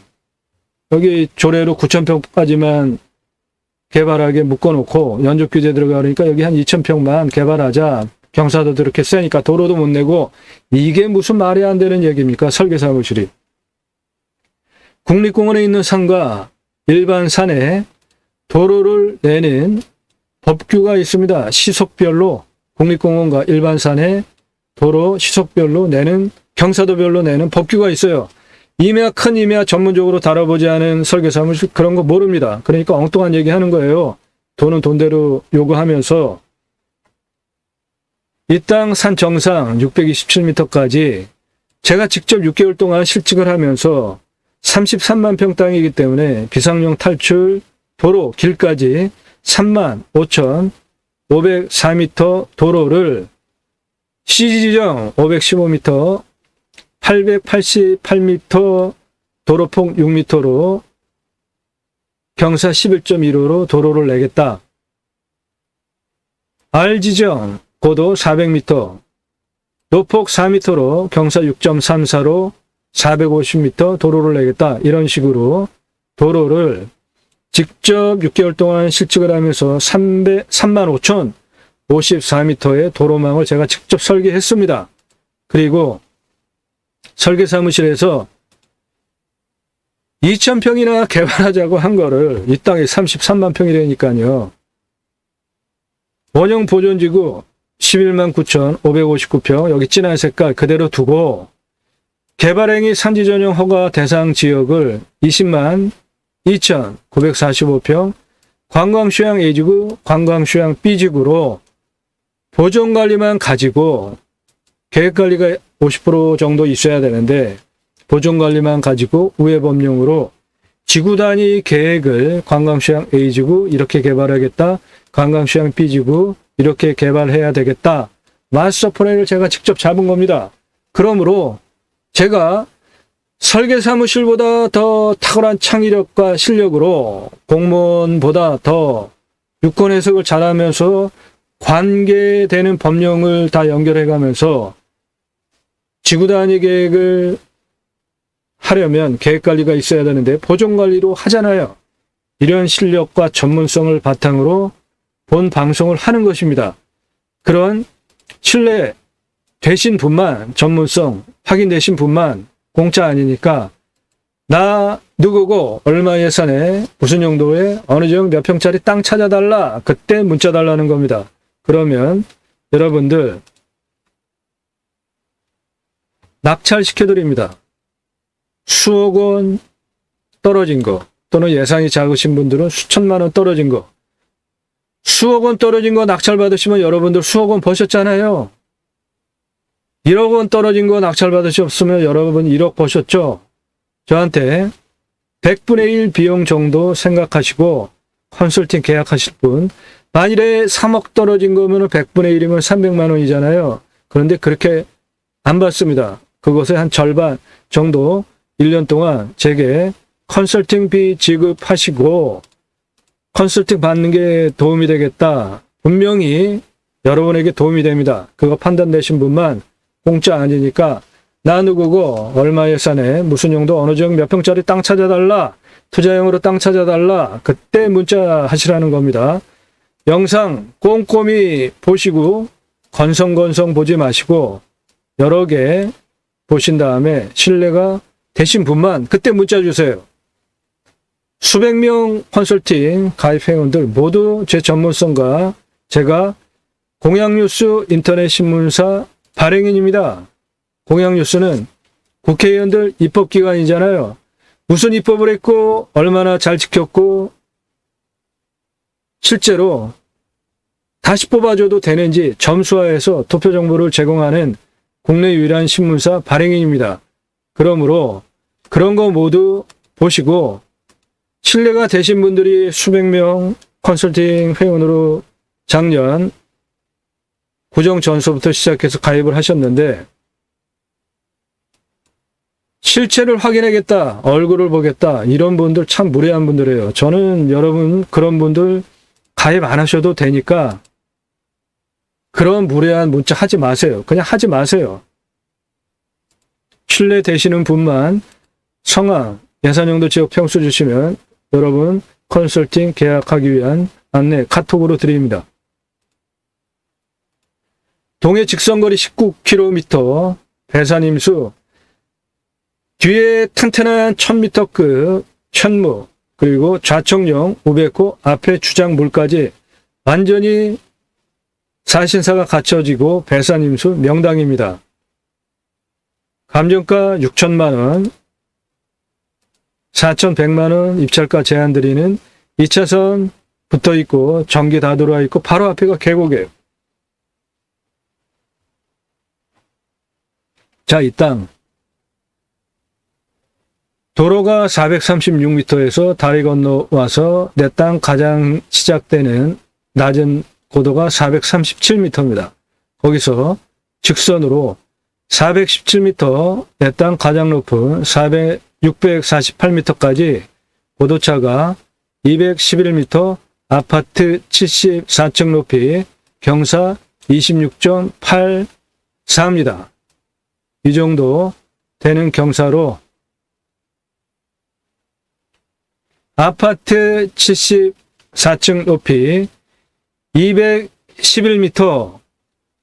여기 조례로 9,000평까지만 개발하게 묶어놓고 연접 규제 들어가니까 여기 한 2,000평만 개발하자. 경사도도 이렇게 세니까 도로도 못 내고 이게 무슨 말이 안 되는 얘기입니까? 설계사무실이. 국립공원에 있는 산과 일반 산에 도로를 내는 법규가 있습니다. 시속별로 국립공원과 일반 산에 도로 시속별로 내는 경사도별로 내는 법규가 있어요. 임야 큰 임야 전문적으로 다뤄보지 않은 설계사무실 그런 거 모릅니다. 그러니까 엉뚱한 얘기 하는 거예요. 돈은 돈대로 요구하면서 이 땅 산 정상 627m까지 제가 직접 6개월 동안 실측을 하면서 33만 평 땅이기 때문에 비상용 탈출 도로 길까지 35,504m 도로를 CG지정 515m 888m 도로폭 6m로 경사 11.15로 도로를 내겠다. R지정 고도 400m 노폭 4m로 경사 6.34로 450m 도로를 내겠다. 이런 식으로 도로를 직접 6개월 동안 실측을 하면서 35,054m의 도로망을 제가 직접 설계했습니다. 그리고 설계사무실에서 2,000평이나 개발하자고 한 거를 이 땅이 33만 평이라니까요. 원형 보존지구 11만 9,559평 여기 진한 색깔 그대로 두고 개발행위 산지전용 허가 대상 지역을 20만 2,945평 관광휴양 A지구, 관광휴양 B지구로 보존관리만 가지고 계획관리가 50% 정도 있어야 되는데 보존관리만 가지고 우회법령으로 지구 단위 계획을 관광휴양 A지구 이렇게 개발하겠다. 관광휴양 B지구 이렇게 개발해야 되겠다. 마스터 플랜을 제가 직접 잡은 겁니다. 그러므로 제가 설계사무실보다 더 탁월한 창의력과 실력으로 공무원보다 더 유권 해석을 잘하면서 관계되는 법령을 다 연결해가면서 지구 단위 계획을 하려면 계획관리가 있어야 되는데 보존관리로 하잖아요. 이런 실력과 전문성을 바탕으로 본 방송을 하는 것입니다. 그런 신뢰 되신 분만 전문성 확인되신 분만 공짜 아니니까 나 누구고 얼마 예산에 무슨 용도에 어느 지역 몇 평짜리 땅 찾아달라 그때 문자 달라는 겁니다. 그러면 여러분들 낙찰시켜드립니다. 수억 원 떨어진 거 또는 예산이 작으신 분들은 수천만 원 떨어진 거 수억 원 떨어진 거 낙찰 받으시면 여러분들 수억 원 버셨잖아요. 1억 원 떨어진 거 낙찰 받으셨으면 여러분 1억 버셨죠. 저한테 100분의 1 비용 정도 생각하시고 컨설팅 계약하실 분, 만일에 3억 떨어진 거면 100분의 1이면 300만 원이잖아요. 그런데 그렇게 안 받습니다. 그것의 한 절반 정도 1년 동안 제게 컨설팅비 지급하시고 컨설팅 받는 게 도움이 되겠다. 분명히 여러분에게 도움이 됩니다. 그거 판단되신 분만 공짜 아니니까 나 누구고 얼마 예산에 무슨 용도 어느 지역 몇 평짜리 땅 찾아달라. 투자용으로 땅 찾아달라. 그때 문자 하시라는 겁니다. 영상 꼼꼼히 보시고 건성건성 보지 마시고 여러 개 보신 다음에 신뢰가 되신 분만 그때 문자 주세요. 수백 명 컨설팅 가입 회원들 모두 제 전문성과 제가 공양뉴스 인터넷 신문사 발행인입니다. 공양뉴스는 국회의원들 입법기관이잖아요. 무슨 입법을 했고 얼마나 잘 지켰고 실제로 다시 뽑아줘도 되는지 점수화해서 투표 정보를 제공하는 국내 유일한 신문사 발행인입니다. 그러므로 그런 거 모두 보시고 신뢰가 되신 분들이 수백 명 컨설팅 회원으로 작년 구정 전서부터 시작해서 가입을 하셨는데 실체를 확인하겠다, 얼굴을 보겠다 이런 분들 참 무례한 분들이에요. 저는 여러분 그런 분들 가입 안 하셔도 되니까 그런 무례한 문자 하지 마세요. 그냥 하지 마세요. 신뢰되시는 분만 성함, 예산용도 지역 평수 주시면 여러분 컨설팅 계약하기 위한 안내 카톡으로 드립니다. 동해 직선거리 19km 배산임수 뒤에 튼튼한 1000m급 천무 그리고 좌청령 500호 앞에 주장물까지 완전히 사신사가 갖춰지고 배산임수 명당입니다. 감정가 6천만 원 4,100만 원 입찰가 제한 드리는 2차선 붙어 있고 전기 다 들어와 있고 바로 앞에가 계곡이에요. 자, 이 땅 도로가 436m에서 다리 건너와서 내 땅 가장 시작되는 낮은 고도가 437m입니다. 거기서 직선으로 417m, 내 땅 가장 높은 648m까지 고도차가 211m, 아파트 74층 높이, 경사 26.84입니다. 이 정도 되는 경사로 아파트 74층 높이 211m,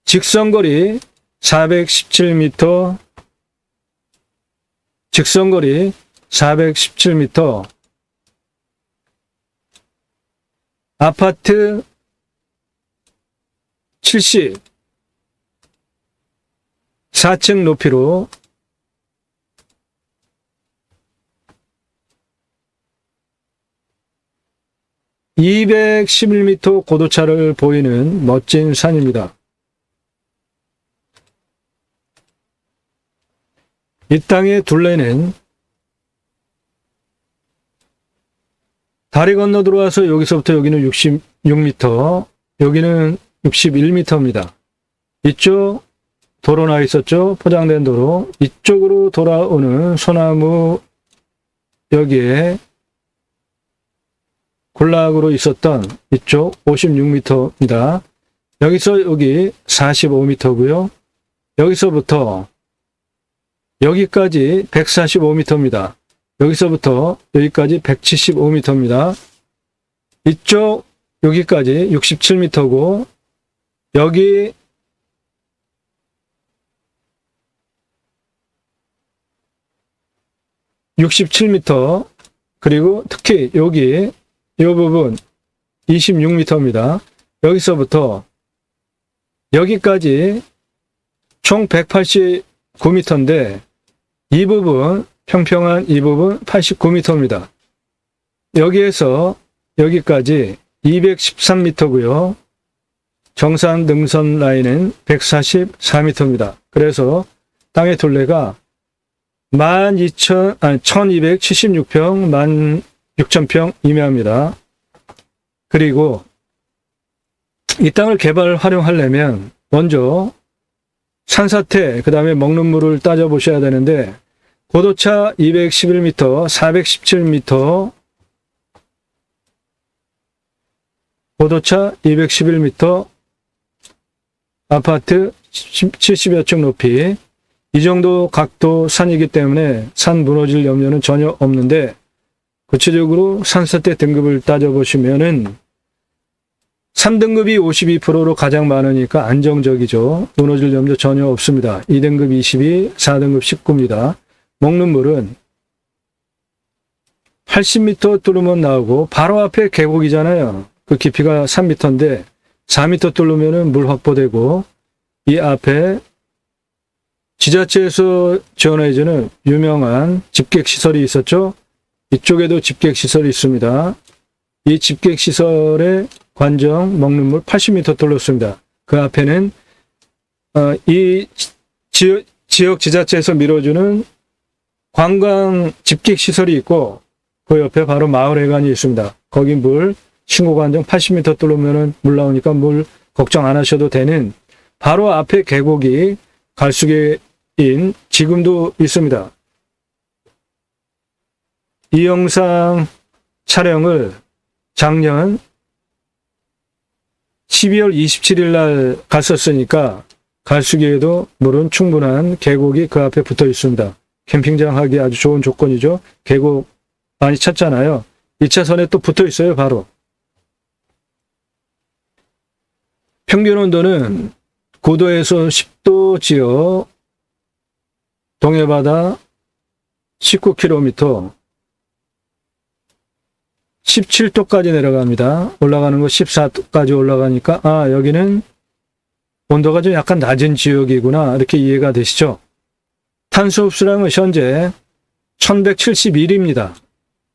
직선거리 417m, 직선거리 417m, 아파트 74층 높이로 (211m) 고도차를 보이는 멋진 산입니다. 이 땅의 둘레는 다리 건너 들어와서 여기서부터 여기는 66m, 여기는 61m입니다. 이쪽 도로 나 있었죠? 포장된 도로. 이쪽으로 돌아오는 소나무 여기에 군락으로 있었던 이쪽 56m입니다. 여기서 여기 45m고요. 여기서부터 여기까지 145m입니다. 여기서부터 여기까지 175m입니다. 이쪽 여기까지 67m고 여기 (67m) 그리고 특히 여기 이 부분 26m입니다. 여기서부터 여기까지 총 189m인데 이 부분 평평한 이 부분 89m입니다. 여기에서 여기까지 213m고요. 정상 능선 라인은 144m입니다. 그래서 땅의 둘레가 1276평, 16,000평 이매합니다. 그리고 이 땅을 개발 활용하려면 먼저 산사태, 그 다음에 먹는 물을 따져보셔야 되는데 고도차 211m, 417m, 고도차 211m, 아파트 70여 층 높이, 이 정도 각도 산이기 때문에 산 무너질 염려는 전혀 없는데, 구체적으로 산사태 등급을 따져보시면은 3등급이 52%로 가장 많으니까 안정적이죠. 무너질 염려 전혀 없습니다. 2등급 22, 4등급 19입니다. 먹는 물은 80m 뚫으면 나오고 바로 앞에 계곡이잖아요. 그 깊이가 3m인데 4m 뚫으면 물 확보되고, 이 앞에 지자체에서 지원해주는 유명한 집객시설이 있었죠. 이쪽에도 집객시설이 있습니다. 이 집객시설의 관정 먹는 물 80m 뚫었습니다. 그 앞에는 이 지역 지자체에서 밀어주는 관광 집객시설이 있고, 그 옆에 바로 마을회관이 있습니다. 거기 물 신고관정 80m 뚫으면 물 나오니까 물 걱정 안 하셔도 되는, 바로 앞에 계곡이 갈수계인 지금도 있습니다. 이 영상 촬영을 작년 12월 27일 날 갔었으니까 갈수기에도 물은 충분한 계곡이 그 앞에 붙어 있습니다. 캠핑장 하기 아주 좋은 조건이죠. 계곡 많이 찾잖아요. 2차선에 또 붙어 있어요, 바로. 평균 온도는 9도에서 10도 지역, 동해바다 19km, 17도까지 내려갑니다. 올라가는 거 14도까지 올라가니까, 여기는 온도가 좀 약간 낮은 지역이구나, 이렇게 이해가 되시죠? 탄소 흡수량은 현재 1171입니다.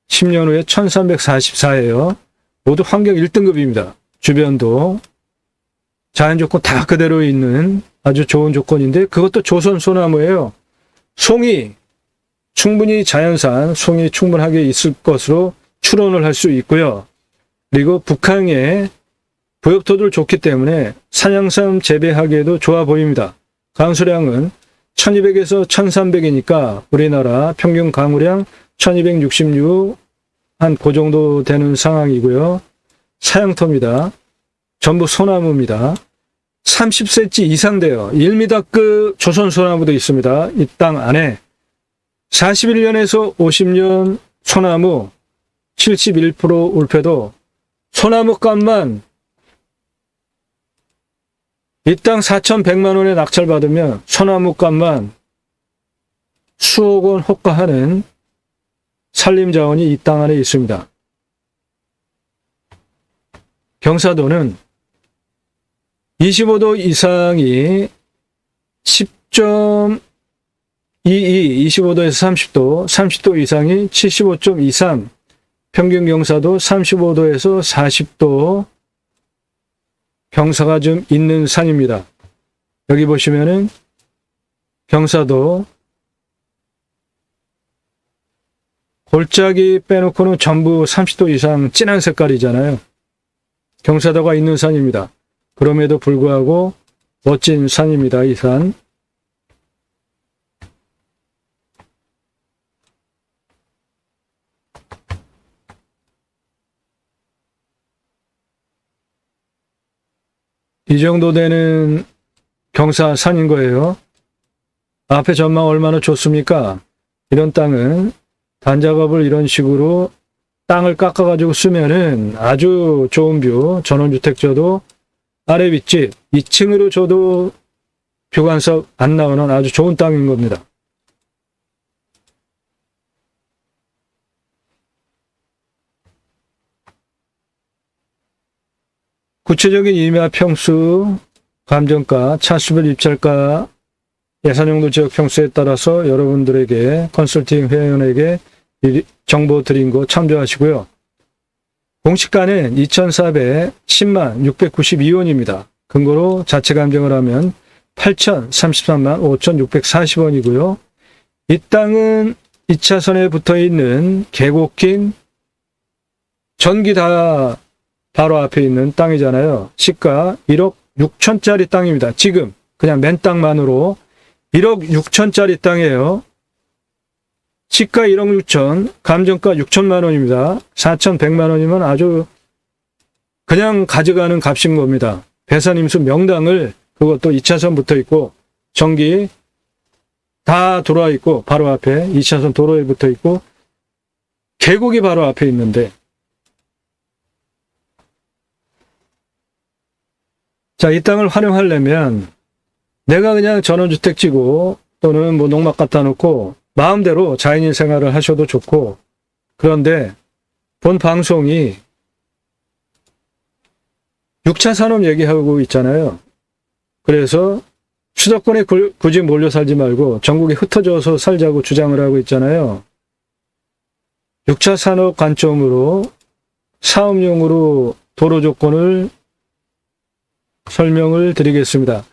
10년 후에 1344예요. 모두 환경 1등급입니다. 주변도 자연 조건 다 그대로 있는 아주 좋은 조건인데, 그것도 조선 소나무예요. 송이, 충분히 자연산 송이 충분하게 있을 것으로 추론을 할 수 있고요. 그리고 북한의 부엽토들 좋기 때문에 산양삼 재배하기에도 좋아 보입니다. 강수량은 1200에서 1300이니까 우리나라 평균 강우량 1266, 한 그 정도 되는 상황이고요. 사양토입니다. 전부 소나무입니다. 30cm 이상 돼요. 1m급 조선 소나무도 있습니다. 이 땅 안에. 41년에서 50년 소나무 71% 울패도, 소나무 값만 이 땅 4,100만 원에 낙찰받으면 소나무 값만 수억 원 호가하는 산림자원이 이 땅 안에 있습니다. 경사도는 25도 이상이 10.22, 25도에서 30도, 30도 이상이 75.23, 평균 경사도 35도에서 40도 경사가 좀 있는 산입니다. 여기 보시면은 경사도 골짜기 빼놓고는 전부 30도 이상 진한 색깔이잖아요. 경사도가 있는 산입니다. 그럼에도 불구하고 멋진 산입니다, 이 산. 이 정도 되는 경사산인 거예요. 앞에 전망 얼마나 좋습니까? 이런 땅은 단작업을 이런 식으로 땅을 깎아가지고 쓰면은 아주 좋은 뷰, 전원주택 줘도 아래 윗집 2층으로 줘도 뷰관석 안 나오는 아주 좋은 땅인 겁니다. 구체적인 임야 평수, 감정가, 차수별 입찰가, 예산용도 지역 평수에 따라서 여러분들에게 컨설팅 회원에게 정보 드린 거 참조하시고요. 공시가는 2,410만 692원입니다. 근거로 자체 감정을 하면 8,033만 5,640원이고요. 이 땅은 2차선에 붙어 있는 계곡 긴 전기 다 바로 앞에 있는 땅이잖아요. 시가 1억 6천짜리 땅입니다. 지금 그냥 맨 땅만으로 1억 6천짜리 땅이에요. 시가 1억 6천, 감정가 6천만 원입니다. 4,100만 원이면 아주 그냥 가져가는 값인 겁니다. 배산임수 명당을 그것도 2차선 붙어 있고 전기 다 돌아와 있고 바로 앞에 2차선 도로에 붙어 있고 계곡이 바로 앞에 있는데 자, 이 땅을 활용하려면 내가 그냥 전원주택지고 또는 뭐 농막 갖다 놓고 마음대로 자연인 생활을 하셔도 좋고 그런데 본 방송이 6차 산업 얘기하고 있잖아요. 그래서 수도권에 굳이 몰려 살지 말고 전국에 흩어져서 살자고 주장을 하고 있잖아요. 6차 산업 관점으로 사업용으로 도로 조건을 설명을 드리겠습니다.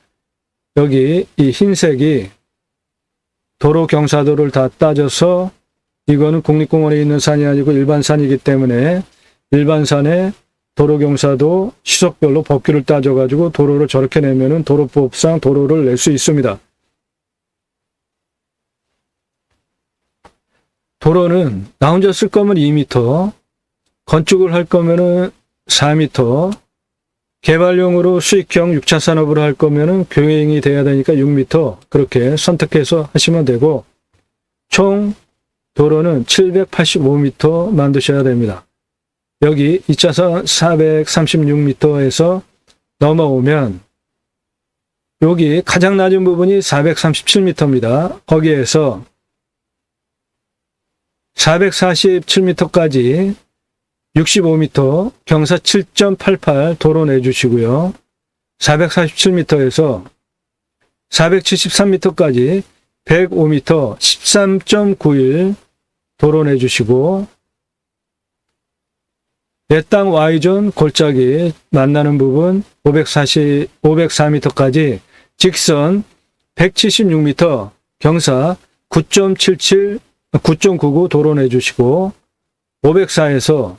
여기 이 흰색이 도로 경사도를 다 따져서 이거는 국립공원에 있는 산이 아니고 일반 산이기 때문에 일반 산에 도로 경사도 시속별로 법규를 따져가지고 도로를 저렇게 내면은 도로법상 도로를 낼 수 있습니다. 도로는 나 혼자 쓸 거면 2m, 건축을 할 거면은 4m, 개발용으로 수익형 6차 산업으로 할 거면은 경영이 돼야 되니까 6m 그렇게 선택해서 하시면 되고 총 도로는 785m 만드셔야 됩니다. 여기 2차선 436m에서 넘어오면 여기 가장 낮은 부분이 437m입니다. 거기에서 447m까지 65m 경사 7.88 도로 내주시고요. 447m에서 473m까지 105m 13.91 도로 내주시고 내 땅 Y존 골짜기 만나는 부분 504m까지 직선 176m 경사 9.99 도로 내주시고 504에서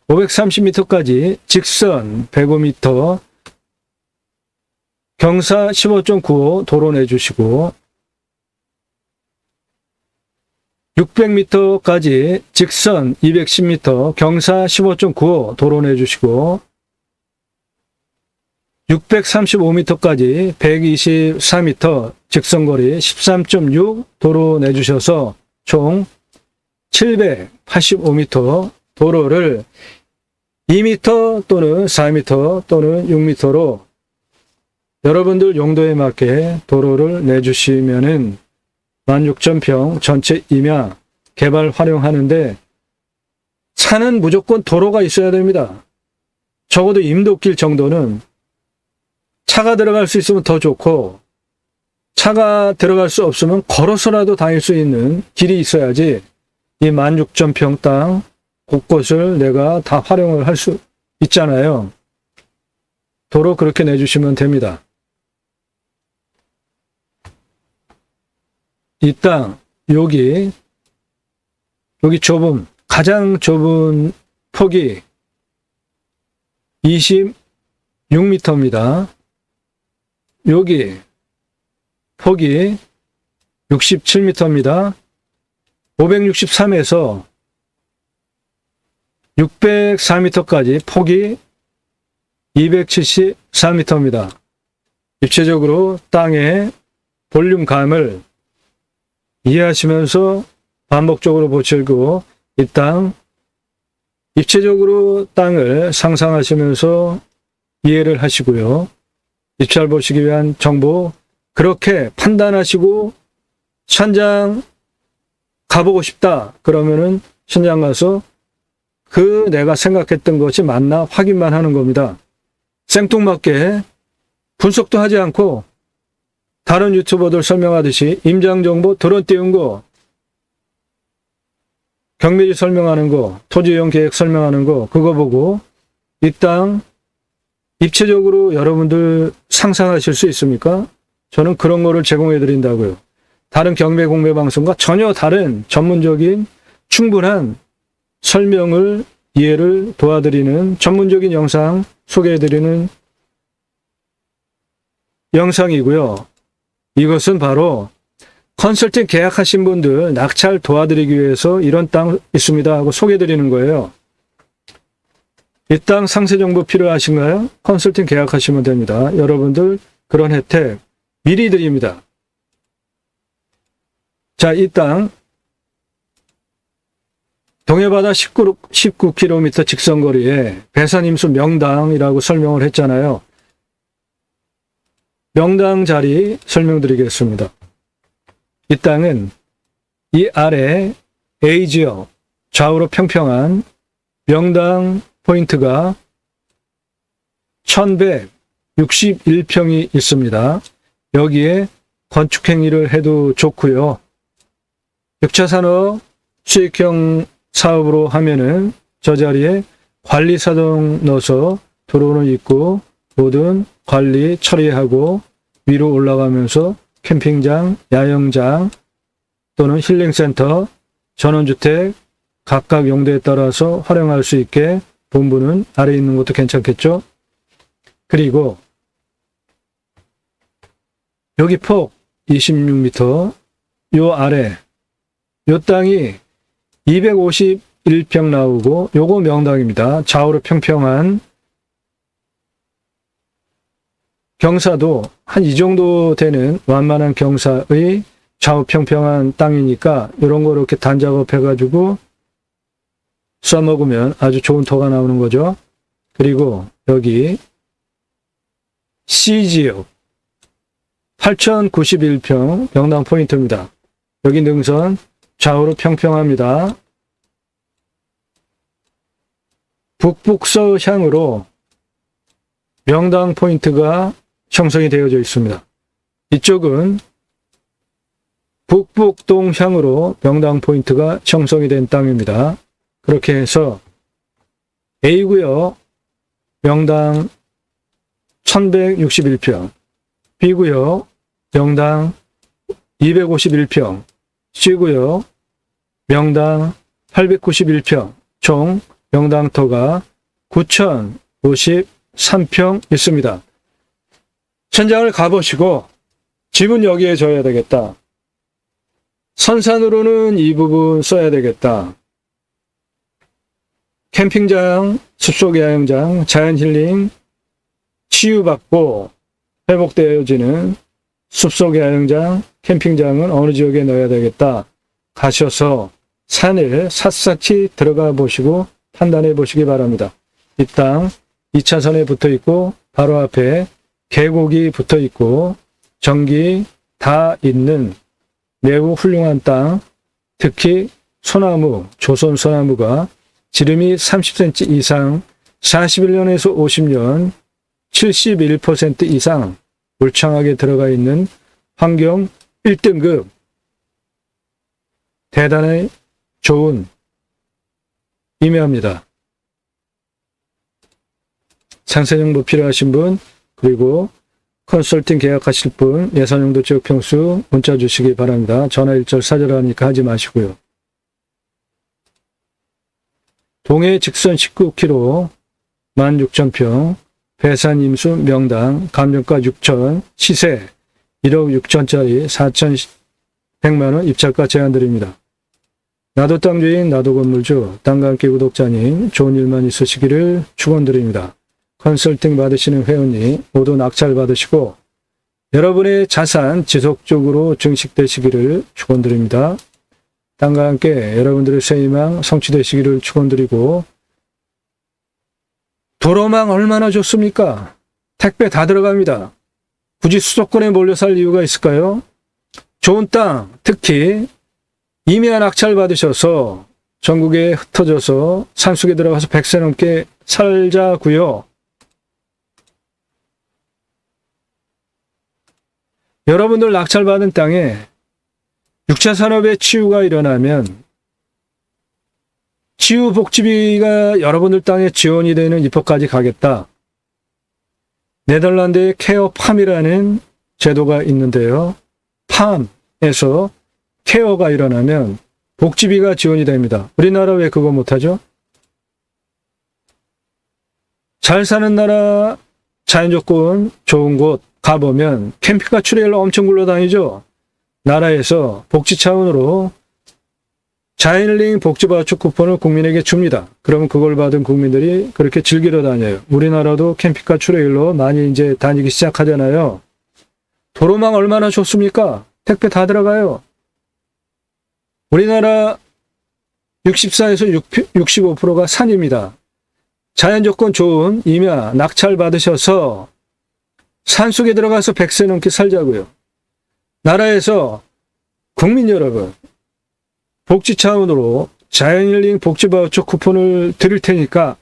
530m까지 직선 105m 경사 15.95 도로 내주시고 600m까지 직선 210m 경사 15.95 도로 내주시고 635m까지 124m 직선거리 13.6 도로 내주셔서 총 785m 도로를 2m 또는 4m 또는 6m로 여러분들 용도에 맞게 도로를 내주시면은 16,000평 전체 임야 개발 활용하는데 차는 무조건 도로가 있어야 됩니다. 적어도 임도길 정도는 차가 들어갈 수 있으면 더 좋고 차가 들어갈 수 없으면 걸어서라도 다닐 수 있는 길이 있어야지 이 16,000평 땅 곳곳을 내가 다 활용을 할 수 있잖아요. 도로 그렇게 내주시면 됩니다. 이 땅 여기 좁은 가장 좁은 폭이 26m입니다. 여기 폭이 67m입니다. 563에서 604m까지 폭이 274m입니다. 입체적으로 땅의 볼륨감을 이해하시면서 반복적으로 보시고 이 땅 입체적으로 땅을 상상하시면서 이해를 하시고요. 입찰 보시기 위한 정보 그렇게 판단하시고 현장 가보고 싶다 그러면은 현장 가서 그 내가 생각했던 것이 맞나 확인만 하는 겁니다. 생뚱맞게 분석도 하지 않고 다른 유튜버들 설명하듯이 임장정보 드론 띄운 거 경매지 설명하는 거 토지이용 계획 설명하는 거 그거 보고 이 땅 입체적으로 여러분들 상상하실 수 있습니까? 저는 그런 거를 제공해 드린다고요. 다른 경매 공매 방송과 전혀 다른 전문적인 충분한 설명을 이해를 도와드리는 전문적인 영상 소개해드리는 영상이고요. 이것은 바로 컨설팅 계약하신 분들 낙찰 도와드리기 위해서 이런 땅 있습니다 하고 소개해드리는 거예요. 이 땅 상세 정보 필요하신가요? 컨설팅 계약하시면 됩니다. 여러분들 그런 혜택 미리 드립니다. 자, 이 땅 동해바다 19km 직선거리에 배산임수 명당이라고 설명을 했잖아요. 명당 자리 설명드리겠습니다. 이 땅은 이 아래 A지역 좌우로 평평한 명당 포인트가 1161평이 있습니다. 여기에 건축행위를 해도 좋고요. 6차 산업 수익형 사업으로 하면은 저 자리에 관리사동 넣어서 도로는 있고 모든 관리 처리하고 위로 올라가면서 캠핑장, 야영장 또는 힐링센터, 전원주택 각각 용도에 따라서 활용할 수 있게 본부는 아래에 있는 것도 괜찮겠죠? 그리고 여기 폭 26m, 요 아래 요 땅이 251평 나오고 요거 명당입니다. 좌우로 평평한 경사도 한 이 정도 되는 완만한 경사의 좌우 평평한 땅이니까 이런 거 이렇게 단작업 해가지고 써먹으면 아주 좋은 토가 나오는 거죠. 그리고 여기 C지역 8091평 명당 포인트입니다. 여기 능선 좌우로 평평합니다. 북북서향으로 명당 포인트가 형성이 되어져 있습니다. 이쪽은 북북동향으로 명당 포인트가 형성이 된 땅입니다. 그렇게 해서 A구역 명당 1161평, B구역 명당 251평, C구역 명당 891평, 총 명당터가 9053평 있습니다. 현장을 가보시고 집은 여기에 져야 되겠다. 선산으로는 이 부분 써야 되겠다. 캠핑장, 숲속 야영장, 자연힐링, 치유받고 회복되어지는 숲속 야영장, 캠핑장은 어느 지역에 넣어야 되겠다. 가셔서 산을 샅샅이 들어가 보시고 판단해 보시기 바랍니다. 이 땅 2차선에 붙어 있고 바로 앞에 계곡이 붙어 있고 전기 다 있는 매우 훌륭한 땅, 특히 소나무, 조선 소나무가 지름이 30cm 이상, 41년에서 50년, 71% 이상 울창하게 들어가 있는 환경 1등급, 대단히 좋은 임야입니다. 상세 정보 필요하신 분, 그리고 컨설팅 계약하실 분, 예산용도 지역 평수 문자 주시기 바랍니다. 전화 일절 사절하니까 하지 마시고요. 동해 직선 19km, 16,000평, 배산 임수 명당, 감정가 6천, 시세 1억 6천짜리 4,100만원 입찰가 제안드립니다. 나도 땅주인, 나도 건물주, 땅과 함께 구독자님, 좋은 일만 있으시기를 축원드립니다. 컨설팅 받으시는 회원님 모두 낙찰 받으시고 여러분의 자산 지속적으로 증식되시기를 축원드립니다. 땅과 함께 여러분들의 새희망 성취되시기를 축원드리고, 도로망 얼마나 좋습니까? 택배 다 들어갑니다. 굳이 수도권에 몰려 살 이유가 있을까요? 좋은 땅, 특히 임야 낙찰 받으셔서 전국에 흩어져서 산속에 들어가서 100세 넘게 살자고요. 여러분들 낙찰받은 땅에 6차 산업의 치유가 일어나면 치유 복지비가 여러분들 땅에 지원이 되는 입법까지 가겠다. 네덜란드의 케어팜이라는 제도가 있는데요. 팜, 땅에서 케어가 일어나면 복지비가 지원이 됩니다. 우리나라 왜 그거 못하죠? 잘 사는 나라, 자연조건 좋은 곳 가보면 캠핑카 트레일러 엄청 굴러다니죠? 나라에서 복지 차원으로 자연힐링 복지바우처 쿠폰을 국민에게 줍니다. 그러면 그걸 받은 국민들이 그렇게 즐기러 다녀요. 우리나라도 캠핑카 트레일러 많이 이제 다니기 시작하잖아요. 도로망 얼마나 좋습니까? 택배 다 들어가요. 우리나라 64에서 65%가 산입니다. 자연조건 좋은 임야, 낙찰 받으셔서 산속에 들어가서 100세 넘게 살자고요. 나라에서 국민 여러분, 복지 차원으로 자연힐링 복지바우처 쿠폰을 드릴 테니까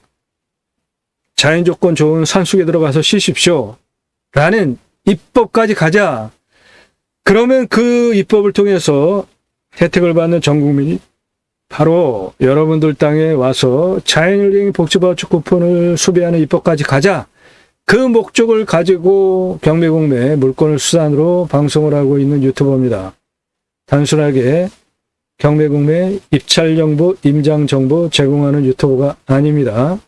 자연조건 좋은 산속에 들어가서 쉬십시오. 라는 입법까지 가자. 그러면 그 입법을 통해서 혜택을 받는 전 국민이 바로 여러분들 땅에 와서 자연힐링 복지바우처 쿠폰을 수배하는 입법까지 가자. 그 목적을 가지고 경매공매 물건을 수단으로 방송을 하고 있는 유튜버입니다. 단순하게 경매공매 입찰정보, 임장정보 제공하는 유튜버가 아닙니다.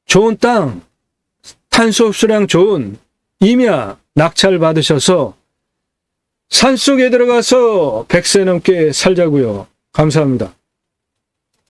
좋은 땅, 탄소 흡수량 좋은 임야, 낙찰 받으셔서 산속에 들어가서 100세 넘게 살자고요. 감사합니다.